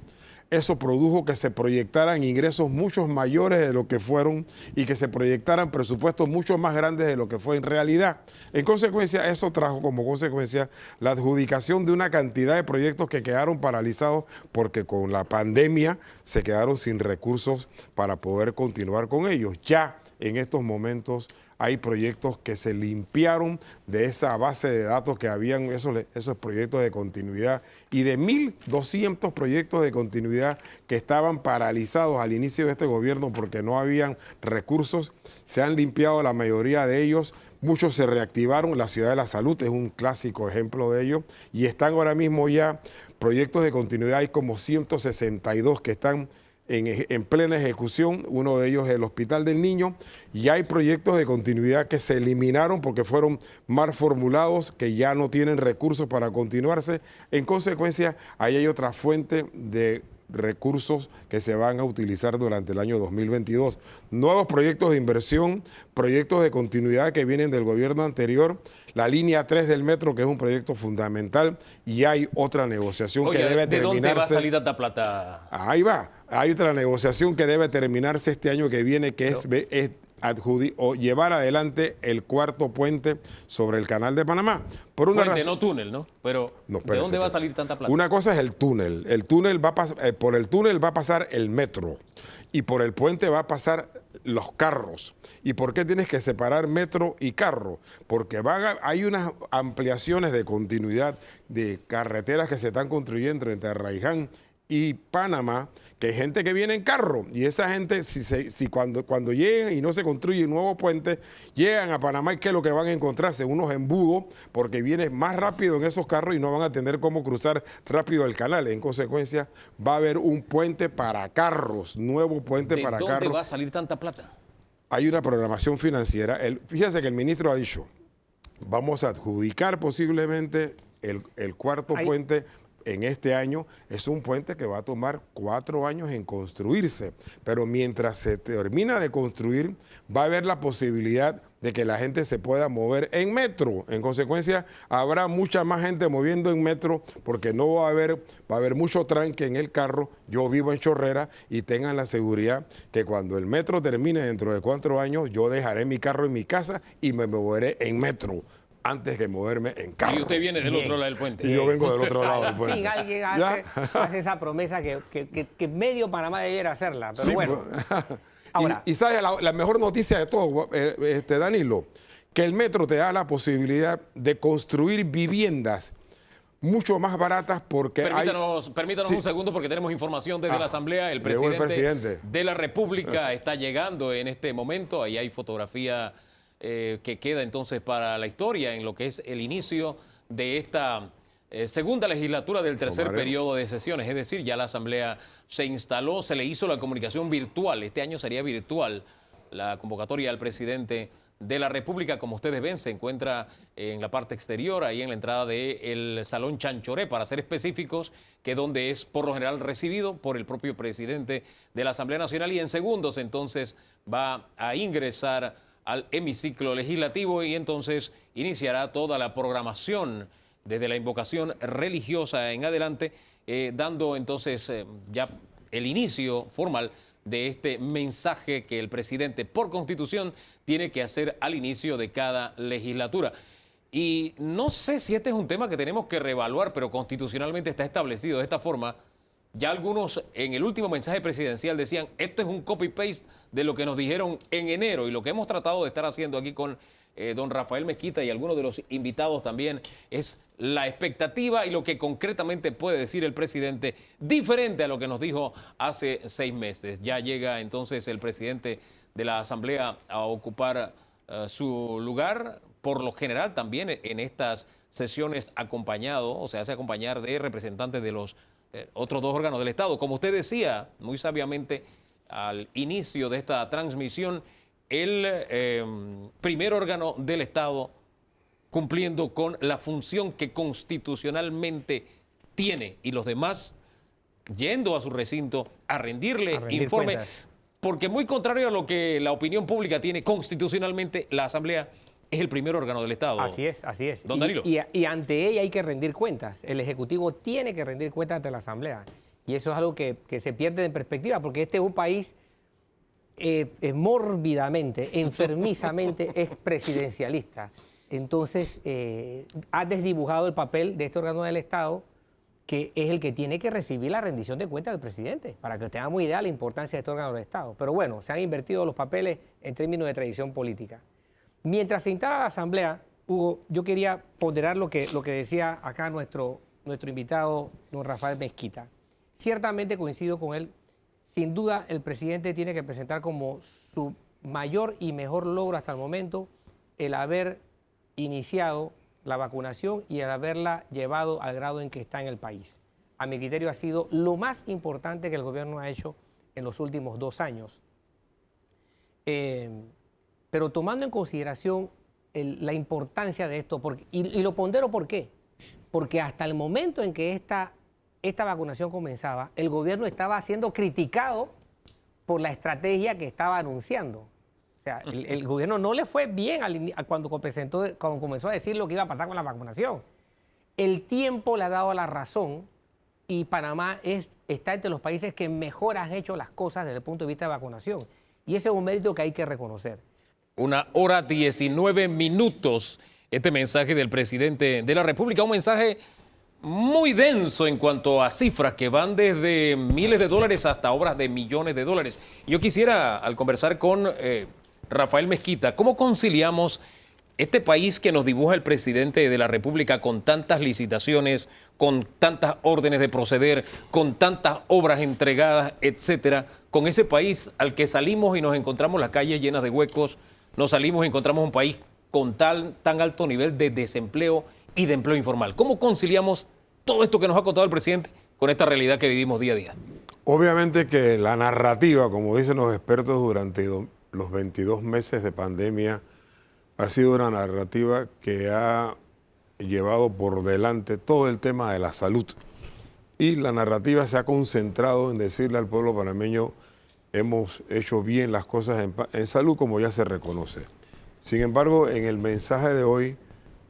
Eso produjo que se proyectaran ingresos mucho mayores de lo que fueron y que se proyectaran presupuestos mucho más grandes de lo que fue en realidad. En consecuencia, eso trajo como consecuencia la adjudicación de una cantidad de proyectos que quedaron paralizados porque con la pandemia se quedaron sin recursos para poder continuar con ellos. Ya en estos momentos hay proyectos que se limpiaron de esa base de datos que habían, esos proyectos de continuidad, y de 1.200 proyectos de continuidad que estaban paralizados al inicio de este gobierno porque no habían recursos, se han limpiado la mayoría de ellos. Muchos se reactivaron. La Ciudad de la Salud es un clásico ejemplo de ello, y están ahora mismo ya proyectos de continuidad, hay como 162 que están en plena ejecución. Uno de ellos es el Hospital del Niño, y hay proyectos de continuidad que se eliminaron porque fueron mal formulados, que ya no tienen recursos para continuarse. En consecuencia, ahí hay otra fuente de recursos que se van a utilizar durante el año 2022. Nuevos proyectos de inversión, proyectos de continuidad que vienen del gobierno anterior, la línea 3 del metro, que es un proyecto fundamental, y hay otra negociación que debe terminarse. ¿De dónde va a salir tanta plata? Ahí va. Hay otra negociación que debe terminarse este año que viene, que es llevar adelante el cuarto puente sobre el Canal de Panamá. Por una puente, razón, no túnel, ¿no? Pero no, ¿de dónde va a salir tanta plata? Una cosa es el túnel. El túnel va a por el túnel va a pasar el metro, y por el puente va a pasar los carros. ¿Y por qué tienes que separar metro y carro? Porque hay unas ampliaciones de continuidad de carreteras que se están construyendo entre Arraiján y Panamá, que hay gente que viene en carro, y esa gente, si cuando lleguen y no se construye un nuevo puente, llegan a Panamá, y ¿qué es lo que van a encontrarse? Unos embudos, porque viene más rápido en esos carros y no van a tener cómo cruzar rápido el canal. En consecuencia, va a haber un puente para carros, nuevo puente para carros. ¿De dónde va a salir tanta plata? Hay una programación financiera. Fíjese que el ministro ha dicho, vamos a adjudicar posiblemente el cuarto puente en este año. Es un puente que va a tomar 4 años en construirse, pero mientras se termina de construir, va a haber la posibilidad de que la gente se pueda mover en metro. En consecuencia, habrá mucha más gente moviendo en metro, porque no va a haber mucho tranque en el carro. Yo vivo en Chorrera, y tengan la seguridad que cuando el metro termine dentro de 4 años, yo dejaré mi carro en mi casa y me moveré en metro antes que moverme en carro. Y usted viene del otro lado del puente. Y yo vengo del otro lado del puente. Sí, alguien hace esa promesa que medio Panamá debiera hacerla, pero sí, bueno. Ahora, y ¿sabes la mejor noticia de todo, Danilo? Que el metro te da la posibilidad de construir viviendas mucho más baratas porque Permítanos Sí. un segundo porque tenemos información desde la Asamblea. El Llegó el presidente presidente. de la República está llegando en este momento. Ahí hay fotografía que queda entonces para la historia en lo que es el inicio de esta segunda legislatura del tercer Tomaremos. periodo de sesiones. Es decir, ya la Asamblea se instaló, se le hizo la comunicación virtual. Este año sería virtual la convocatoria al presidente de la República. Como ustedes ven, se encuentra en la parte exterior, ahí en la entrada del Salón Chanchoré, para ser específicos, que donde es por lo general recibido por el propio presidente de la Asamblea Nacional, y en segundos entonces va a ingresar al hemiciclo legislativo y entonces iniciará toda la programación desde la invocación religiosa en adelante, dando entonces ya el inicio formal de este mensaje que el presidente por constitución tiene que hacer al inicio de cada legislatura. Y no sé si este es un tema que tenemos que reevaluar, pero constitucionalmente está establecido de esta forma. Ya algunos en el último mensaje presidencial decían, esto es un copy-paste de lo que nos dijeron en enero, y lo que hemos tratado de estar haciendo aquí con don Rafael Mezquita y algunos de los invitados también es la expectativa y lo que concretamente puede decir el presidente, diferente a lo que nos dijo hace 6 meses. Ya llega entonces el presidente de la Asamblea a ocupar su lugar, por lo general también en estas sesiones acompañado, o se hace acompañar de representantes de los otros 2 órganos del Estado. Como usted decía muy sabiamente al inicio de esta transmisión, el primer órgano del Estado cumpliendo con la función que constitucionalmente tiene, y los demás yendo a su recinto a rendir informe, cuentas. porque muy contrario a lo que la opinión pública tiene constitucionalmente, la Asamblea es el primer órgano del Estado. Así es, así es. Don Danilo. Y ante ella hay que rendir cuentas. El Ejecutivo tiene que rendir cuentas ante la Asamblea. Y eso es algo que se pierde en perspectiva, porque este es un país mórbidamente, enfermizamente es presidencialista. Entonces, ha desdibujado el papel de este órgano del Estado, que es el que tiene que recibir la rendición de cuentas del presidente, para que tengamos idea de la importancia de este órgano del Estado. Pero bueno, se han invertido los papeles en términos de tradición política. Mientras se instala la Asamblea, Hugo, yo quería ponderar lo que decía acá nuestro invitado, don Rafael Mezquita. Ciertamente coincido con él. Sin duda, el presidente tiene que presentar como su mayor y mejor logro hasta el momento el haber iniciado la vacunación y el haberla llevado al grado en que está en el país. A mi criterio ha sido lo más importante que el gobierno ha hecho en los últimos 2 años. Pero tomando en consideración la importancia de esto, y lo pondero ¿por qué? Porque hasta el momento en que esta vacunación comenzaba, el gobierno estaba siendo criticado por la estrategia que estaba anunciando. O sea, el gobierno no le fue bien cuando comenzó a decir lo que iba a pasar con la vacunación. El tiempo le ha dado la razón y Panamá está entre los países que mejor han hecho las cosas desde el punto de vista de vacunación. Y ese es un mérito que hay que reconocer. 1:19. Este mensaje del presidente de la República, un mensaje muy denso en cuanto a cifras que van desde miles de dólares hasta obras de millones de dólares. Yo quisiera, al conversar con Rafael Mezquita, ¿cómo conciliamos este país que nos dibuja el presidente de la República con tantas licitaciones, con tantas órdenes de proceder, con tantas obras entregadas, etcétera, con ese país al que salimos y nos encontramos las calles llenas de huecos, nos salimos y encontramos un país con tan alto nivel de desempleo y de empleo informal? ¿Cómo conciliamos todo esto que nos ha contado el presidente con esta realidad que vivimos día a día? Obviamente que la narrativa, como dicen los expertos, durante los 22 meses de pandemia ha sido una narrativa que ha llevado por delante todo el tema de la salud. Y la narrativa se ha concentrado en decirle al pueblo panameño, hemos hecho bien las cosas en salud, como ya se reconoce. Sin embargo, en el mensaje de hoy,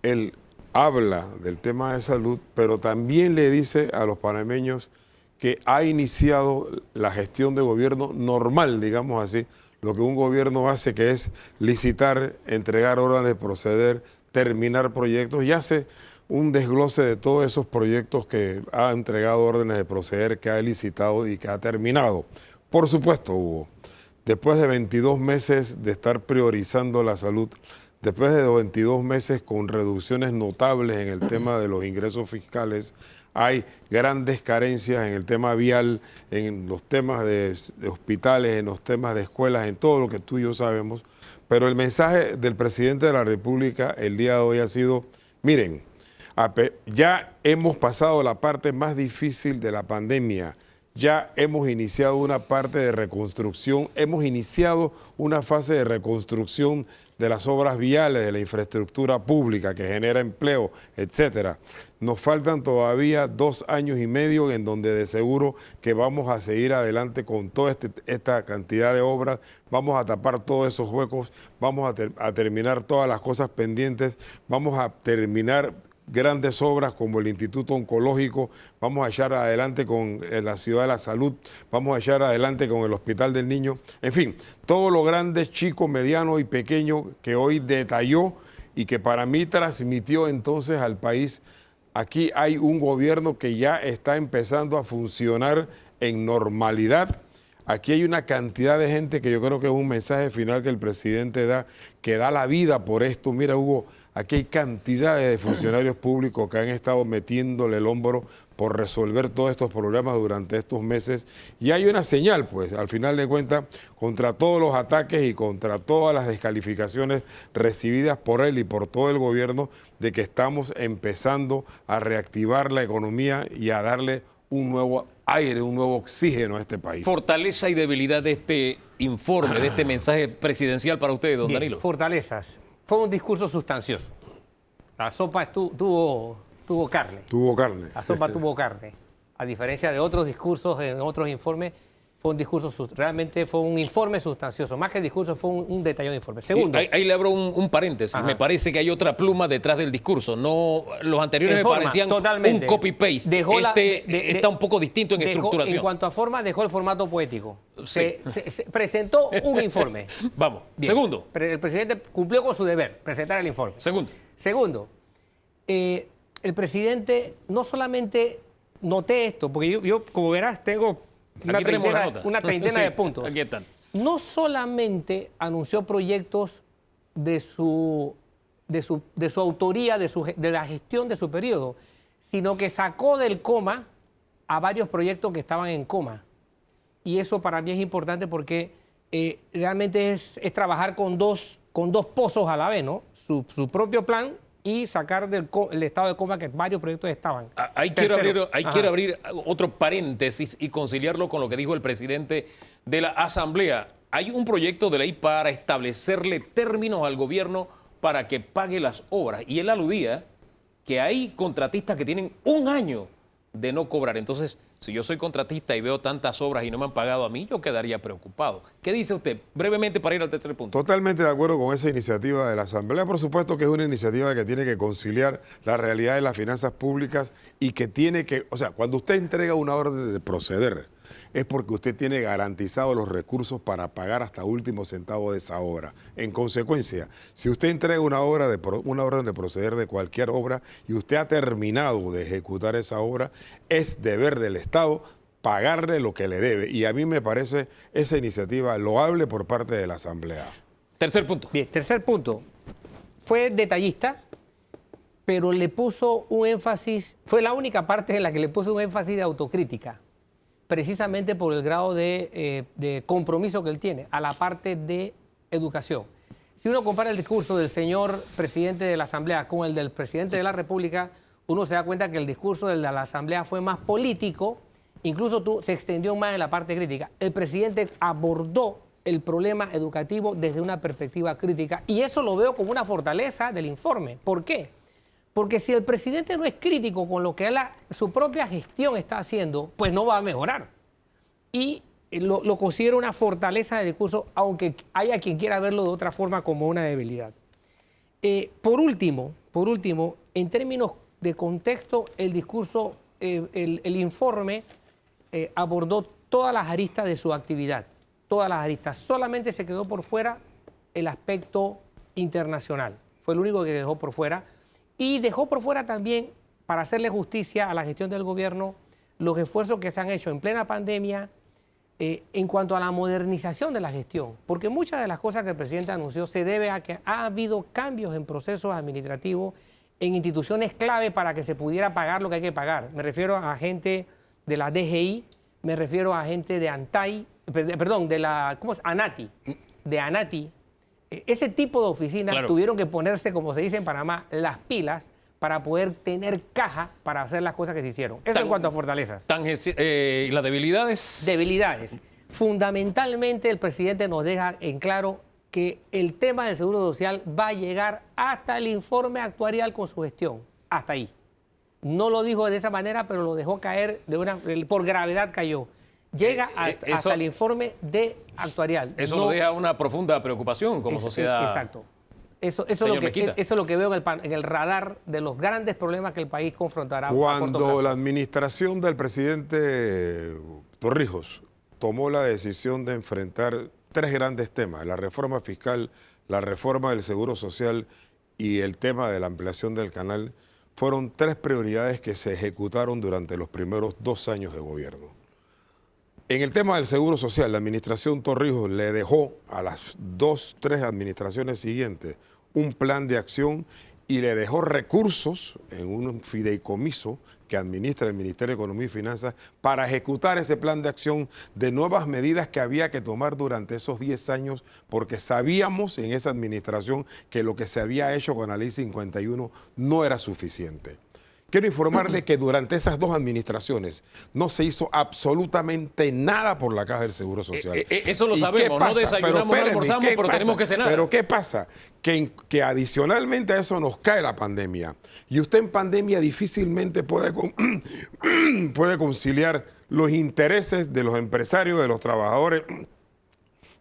él habla del tema de salud, pero también le dice a los panameños que ha iniciado la gestión de gobierno normal, digamos así, lo que un gobierno hace, que es licitar, entregar órdenes de proceder, terminar proyectos, y hace un desglose de todos esos proyectos que ha entregado órdenes de proceder, que ha licitado y que ha terminado. Por supuesto, Hugo, después de 22 meses de estar priorizando la salud, después de 22 meses con reducciones notables en el tema de los ingresos fiscales, hay grandes carencias en el tema vial, en los temas de hospitales, en los temas de escuelas, en todo lo que tú y yo sabemos. Pero el mensaje del presidente de la República el día de hoy ha sido, miren, ya hemos pasado la parte más difícil de la pandemia, ya hemos iniciado una parte de reconstrucción, hemos iniciado una fase de reconstrucción de las obras viales, de la infraestructura pública que genera empleo, etcétera. Nos faltan todavía 2 años y medio en donde de seguro que vamos a seguir adelante con toda esta cantidad de obras, vamos a tapar todos esos huecos, vamos a terminar todas las cosas pendientes, vamos a terminar grandes obras como el Instituto Oncológico, vamos a echar adelante con la Ciudad de la Salud, vamos a echar adelante con el Hospital del Niño, en fin, todo lo grande, chico, mediano y pequeño que hoy detalló y que para mí transmitió entonces al país. Aquí hay un gobierno que ya está empezando a funcionar en normalidad. Aquí hay una cantidad de gente que yo creo que es un mensaje final que el presidente da, que da la vida por esto. Mira, Hugo, aquí hay cantidades de funcionarios públicos que han estado metiéndole el hombro por resolver todos estos problemas durante estos meses. Y hay una señal, pues, al final de cuentas, contra todos los ataques y contra todas las descalificaciones recibidas por él y por todo el gobierno, de que estamos empezando a reactivar la economía y a darle un nuevo aire, un nuevo oxígeno a este país. Fortaleza y debilidad de este informe, de este mensaje presidencial para ustedes, don Bien, Danilo. fortalezas. Fue un discurso sustancioso. La sopa tuvo carne. Tuvo carne. La sopa tuvo carne. A diferencia de otros discursos en otros informes, fue un discurso, realmente fue un informe sustancioso. Más que el discurso, fue un detallado informe. Segundo. Ahí le abro un paréntesis. Ajá. Me parece que hay otra pluma detrás del discurso. No, los anteriores En me forma, parecían totalmente. un copy-paste. Está un poco distinto en estructuración. En cuanto a forma, dejó el formato poético. Sí. Se presentó un informe. Vamos. Bien. Segundo. El presidente cumplió con su deber, presentar el informe. Segundo, el presidente no solamente noté esto, porque yo como verás, tengo una treintena Sí, de puntos. Aquí están. No solamente anunció proyectos de su autoría, de la gestión de su periodo, sino que sacó del coma a varios proyectos que estaban en coma. Y eso para mí es importante porque realmente es trabajar con dos pozos a la vez, ¿no? Su propio plan y sacar el estado de coma que varios proyectos estaban. Ahí quiero abrir otro paréntesis y conciliarlo con lo que dijo el presidente de la Asamblea. Hay un proyecto de ley para establecerle términos al gobierno para que pague las obras. Y él aludía que hay contratistas que tienen 1 año de no cobrar. Entonces, si yo soy contratista y veo tantas obras y no me han pagado a mí, yo quedaría preocupado. ¿Qué dice usted? Brevemente para ir al tercer punto. Totalmente de acuerdo con esa iniciativa de la Asamblea. Por supuesto que es una iniciativa que tiene que conciliar la realidad de las finanzas públicas y que tiene que, o sea, cuando usted entrega una orden de proceder, es porque usted tiene garantizados los recursos para pagar hasta último centavo de esa obra. En consecuencia, si usted entrega una orden de proceder de cualquier obra y usted ha terminado de ejecutar esa obra, es deber del Estado pagarle lo que le debe. Y a mí me parece esa iniciativa loable por parte de la Asamblea. Tercer punto. Bien, tercer punto. Fue detallista, pero le puso un énfasis, fue la única parte en la que le puso un énfasis de autocrítica, precisamente por el grado de compromiso que él tiene a la parte de educación. Si uno compara el discurso del señor presidente de la Asamblea con el del presidente de la República, uno se da cuenta que el discurso de la Asamblea fue más político, incluso se extendió más en la parte crítica. El presidente abordó el problema educativo desde una perspectiva crítica y eso lo veo como una fortaleza del informe. ¿Por qué? Porque si el presidente no es crítico con lo que su propia gestión está haciendo, pues no va a mejorar. Y lo considero una fortaleza del discurso, aunque haya quien quiera verlo de otra forma como una debilidad. Por último, en términos de contexto, el discurso, el informe abordó todas las aristas de su actividad, todas las aristas. Solamente se quedó por fuera el aspecto internacional. Fue el único que dejó por fuera. Y dejó por fuera también, para hacerle justicia a la gestión del gobierno, los esfuerzos que se han hecho en plena pandemia en cuanto a la modernización de la gestión, porque muchas de las cosas que el presidente anunció se debe a que ha habido cambios en procesos administrativos en instituciones clave para que se pudiera pagar lo que hay que pagar. Me refiero a gente de la DGI, me refiero a gente de ANTAI, perdón, de la ANATI, de ANATI. Ese tipo de oficinas tuvieron que ponerse, como se dice en Panamá, las pilas para poder tener caja para hacer las cosas que se hicieron. Eso en cuanto a fortalezas. ¿Y las debilidades? Debilidades. Fundamentalmente el presidente nos deja en claro que el tema del Seguro Social va a llegar hasta el informe actuarial con su gestión. Hasta ahí. No lo dijo de esa manera, pero lo dejó caer, por gravedad cayó. Llega hasta el informe de actuarial. Eso nos deja una profunda preocupación como sociedad. Exacto. Eso es lo que veo en el radar de los grandes problemas que el país confrontará. Cuando la administración del presidente Torrijos tomó la decisión de enfrentar 3 grandes temas: la reforma fiscal, la reforma del Seguro Social y el tema de la ampliación del canal, fueron 3 prioridades que se ejecutaron durante los primeros 2 años de gobierno. En el tema del Seguro Social, la administración Torrijos le dejó a las 2, 3 administraciones siguientes un plan de acción y le dejó recursos en un fideicomiso que administra el Ministerio de Economía y Finanzas para ejecutar ese plan de acción de nuevas medidas que había que tomar durante esos 10 años, porque sabíamos en esa administración que lo que se había hecho con la Ley 51 no era suficiente. Quiero informarle que durante esas 2 administraciones no se hizo absolutamente nada por la Caja del Seguro Social. Eso lo sabemos, no desayunamos, no almorzamos, pero tenemos que cenar. Pero ¿qué pasa? Que adicionalmente a eso nos cae la pandemia. Y usted en pandemia difícilmente puede conciliar los intereses de los empresarios, de los trabajadores,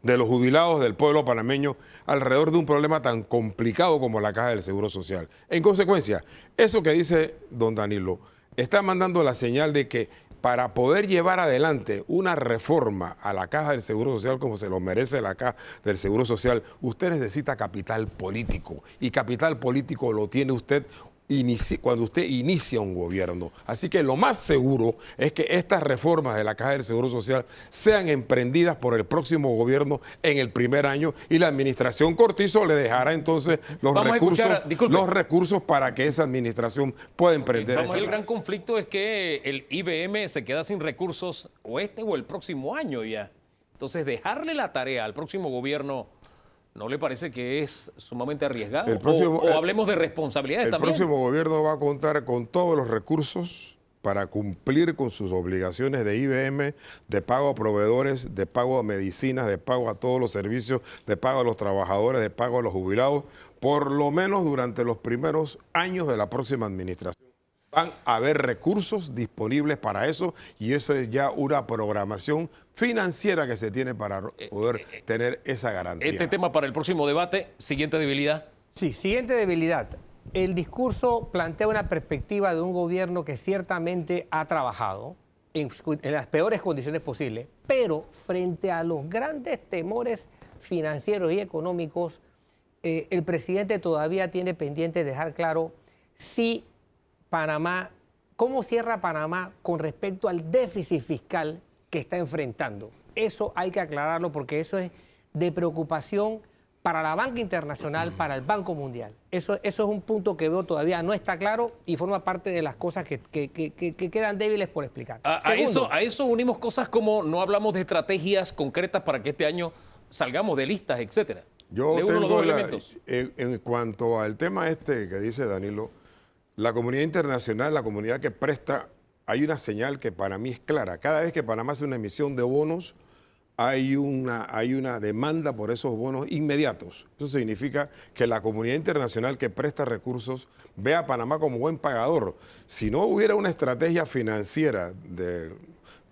de los jubilados, del pueblo panameño, alrededor de un problema tan complicado como la Caja del Seguro Social. En consecuencia, eso que dice don Danilo está mandando la señal de que para poder llevar adelante una reforma a la Caja del Seguro Social como se lo merece la Caja del Seguro Social, usted necesita capital político, y capital político lo tiene usted cuando usted inicia un gobierno. Así que lo más seguro es que estas reformas de la Caja del Seguro Social sean emprendidas por el próximo gobierno en el primer año, y la administración Cortizo le dejará entonces los recursos para que esa administración pueda emprender. El gran conflicto es que el IBM se queda sin recursos o el próximo año ya. Entonces, dejarle la tarea al próximo gobierno, ¿no le parece que es sumamente arriesgado? O hablemos de responsabilidades también. El próximo gobierno va a contar con todos los recursos para cumplir con sus obligaciones de IBM, de pago a proveedores, de pago a medicinas, de pago a todos los servicios, de pago a los trabajadores, de pago a los jubilados, por lo menos durante los primeros años de la próxima administración. Van a haber recursos disponibles para eso, y eso es ya una programación financiera que se tiene para poder tener esa garantía. Este tema para el próximo debate. Siguiente debilidad. Sí, siguiente debilidad. El discurso plantea una perspectiva de un gobierno que ciertamente ha trabajado en las peores condiciones posibles, pero frente a los grandes temores financieros y económicos, el presidente todavía tiene pendiente dejar claro si Panamá, cómo cierra Panamá con respecto al déficit fiscal que está enfrentando. Eso hay que aclararlo, porque eso es de preocupación para la banca internacional, para el Banco Mundial. Eso es un punto que veo todavía no está claro y forma parte de las cosas que quedan débiles por explicar. A eso unimos cosas como no hablamos de estrategias concretas para que este año salgamos de listas, etcétera. Yo tengo en cuanto al tema este que dice Danilo, la comunidad internacional, la comunidad que presta, hay una señal que para mí es clara. Cada vez que Panamá hace una emisión de bonos, hay una demanda por esos bonos inmediatos. Eso significa que la comunidad internacional que presta recursos ve a Panamá como buen pagador. Si no hubiera una estrategia financiera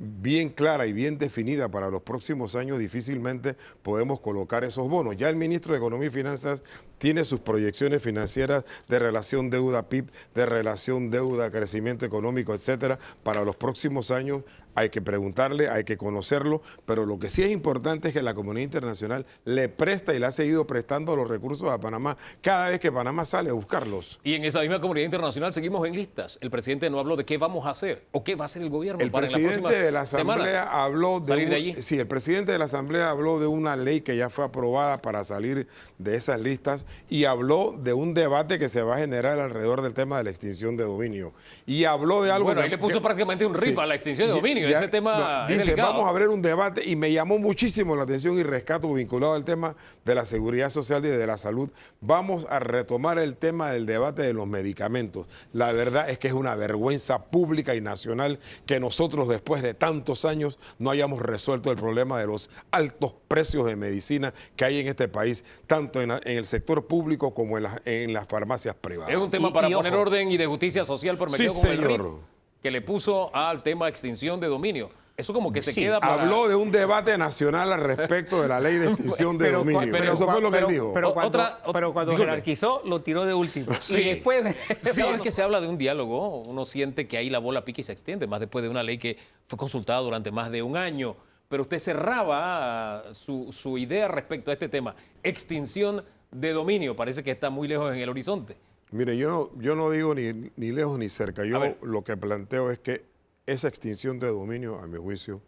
bien clara y bien definida para los próximos años, difícilmente podemos colocar esos bonos. Ya el ministro de Economía y Finanzas tiene sus proyecciones financieras de relación deuda-PIB, de relación deuda-crecimiento económico, etcétera, para los próximos años. hay que preguntarle, hay que conocerlo, pero lo que sí es importante es que la comunidad internacional le presta y le ha seguido prestando los recursos a Panamá cada vez que Panamá sale a buscarlos. Y en esa misma comunidad internacional seguimos en listas. El presidente no habló de qué vamos a hacer o qué va a hacer el gobierno El para en las presidente próximas de la Asamblea semanas habló de, salir de allí. sí, el presidente de la Asamblea habló de una ley que ya fue aprobada para salir de esas listas y habló de un debate que se va a generar alrededor del tema de la extinción de dominio. Y habló de algo... Bueno, ahí le puso prácticamente un rip a la extinción de dominio. Ya, Ese tema es dice, delicado. vamos a abrir un debate y me llamó muchísimo la atención y rescato vinculado al tema de la seguridad social y de la salud. Vamos a retomar el tema del debate de los medicamentos. La verdad es que es una vergüenza pública y nacional que nosotros después de tantos años no hayamos resuelto el problema de los altos precios de medicina que hay en este país, tanto en el sector público como en las farmacias privadas. Es un tema Sí, para y poner ojo. orden y de justicia social, pero me Sí, quedo con el rip señor. que le puso al tema extinción de dominio. Eso como que se Sí, queda para... Habló de un debate nacional al respecto de la ley de extinción de dominio. pero Eso fue lo que él dijo. Pero cuando, Otra- cuando disculpe. jerarquizó, lo tiró de último. Sí. Y después... Cada vez que se habla de un diálogo, uno siente que ahí la bola pica y se extiende, más después de una ley que fue consultada durante más de un año. Pero usted cerraba su idea respecto a este tema, extinción de dominio. Parece que está muy lejos en el horizonte. Mire, yo no digo ni lejos ni cerca. A Yo ver. lo que planteo es que esa extinción de dominio, a mi juicio,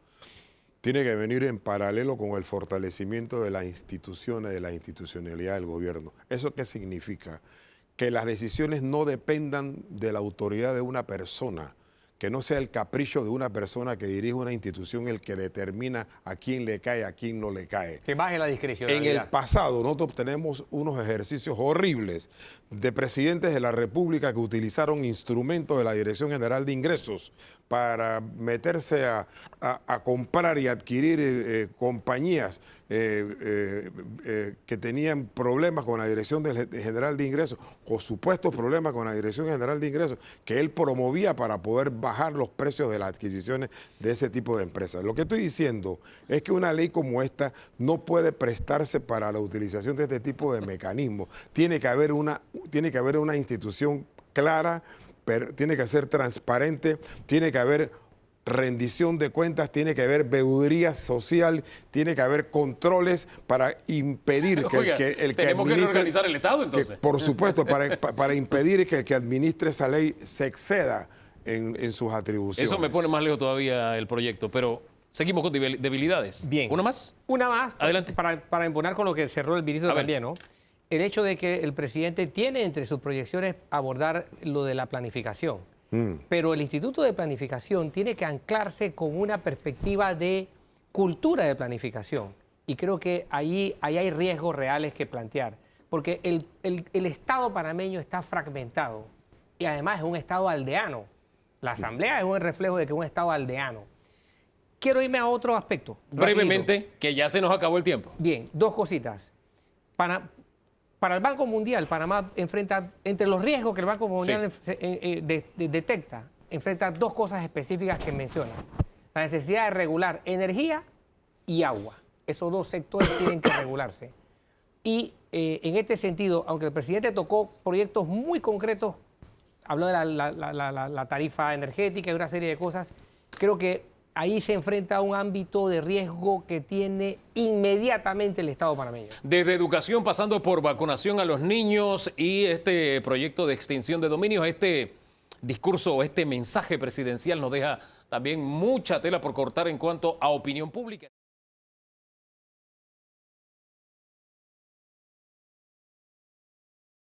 tiene que venir en paralelo con el fortalecimiento de las instituciones, de la institucionalidad del gobierno. ¿Eso qué significa? Que las decisiones no dependan de la autoridad de una persona, que no sea el capricho de una persona que dirige una institución el que determina a quién le cae, a quién no le cae. Que baje la En discrecionalidad. el pasado nosotros tenemos unos ejercicios horribles de presidentes de la República que utilizaron instrumentos de la Dirección General de Ingresos para meterse a comprar y adquirir compañías que tenían problemas con la Dirección General de Ingresos o supuestos problemas con la Dirección General de Ingresos que él promovía para poder bajar los precios de las adquisiciones de ese tipo de empresas. Lo que estoy diciendo es que una ley como esta no puede prestarse para la utilización de este tipo de mecanismos. Tiene que haber una institución clara, tiene que ser transparente, tiene que haber rendición de cuentas, tiene que haber veeduría social, tiene que haber controles para impedir que Oiga, tenemos que reorganizar el Estado, entonces. por supuesto, para impedir que el que administre esa ley se exceda en sus atribuciones. Eso me pone más lejos todavía el proyecto, pero seguimos con debilidades. Bien. ¿Una más? Una más, Adelante. para embonar con lo que cerró el ministro A ver. también, ¿no? El hecho de que el presidente tiene entre sus proyecciones abordar lo de la planificación. Pero el Instituto de Planificación tiene que anclarse con una perspectiva de cultura de planificación. Y creo que ahí hay riesgos reales que plantear. Porque el Estado panameño está fragmentado y además es un Estado aldeano. La Asamblea es un reflejo de que es un Estado aldeano. Quiero irme a otro aspecto. Brevemente, rapidito. que ya se nos acabó el tiempo. Bien, dos cositas. Para el Banco Mundial, Panamá enfrenta, entre los riesgos que el Banco Mundial detecta, enfrenta dos cosas específicas que menciona. La necesidad de regular energía y agua. Esos dos sectores tienen que regularse. Y en este sentido, aunque el presidente tocó proyectos muy concretos, habló de la tarifa energética y una serie de cosas, creo que ahí se enfrenta a un ámbito de riesgo que tiene inmediatamente el Estado panameño. Desde educación, pasando por vacunación a los niños y este proyecto de extinción de dominios, este discurso, este mensaje presidencial nos deja también mucha tela por cortar en cuanto a opinión pública.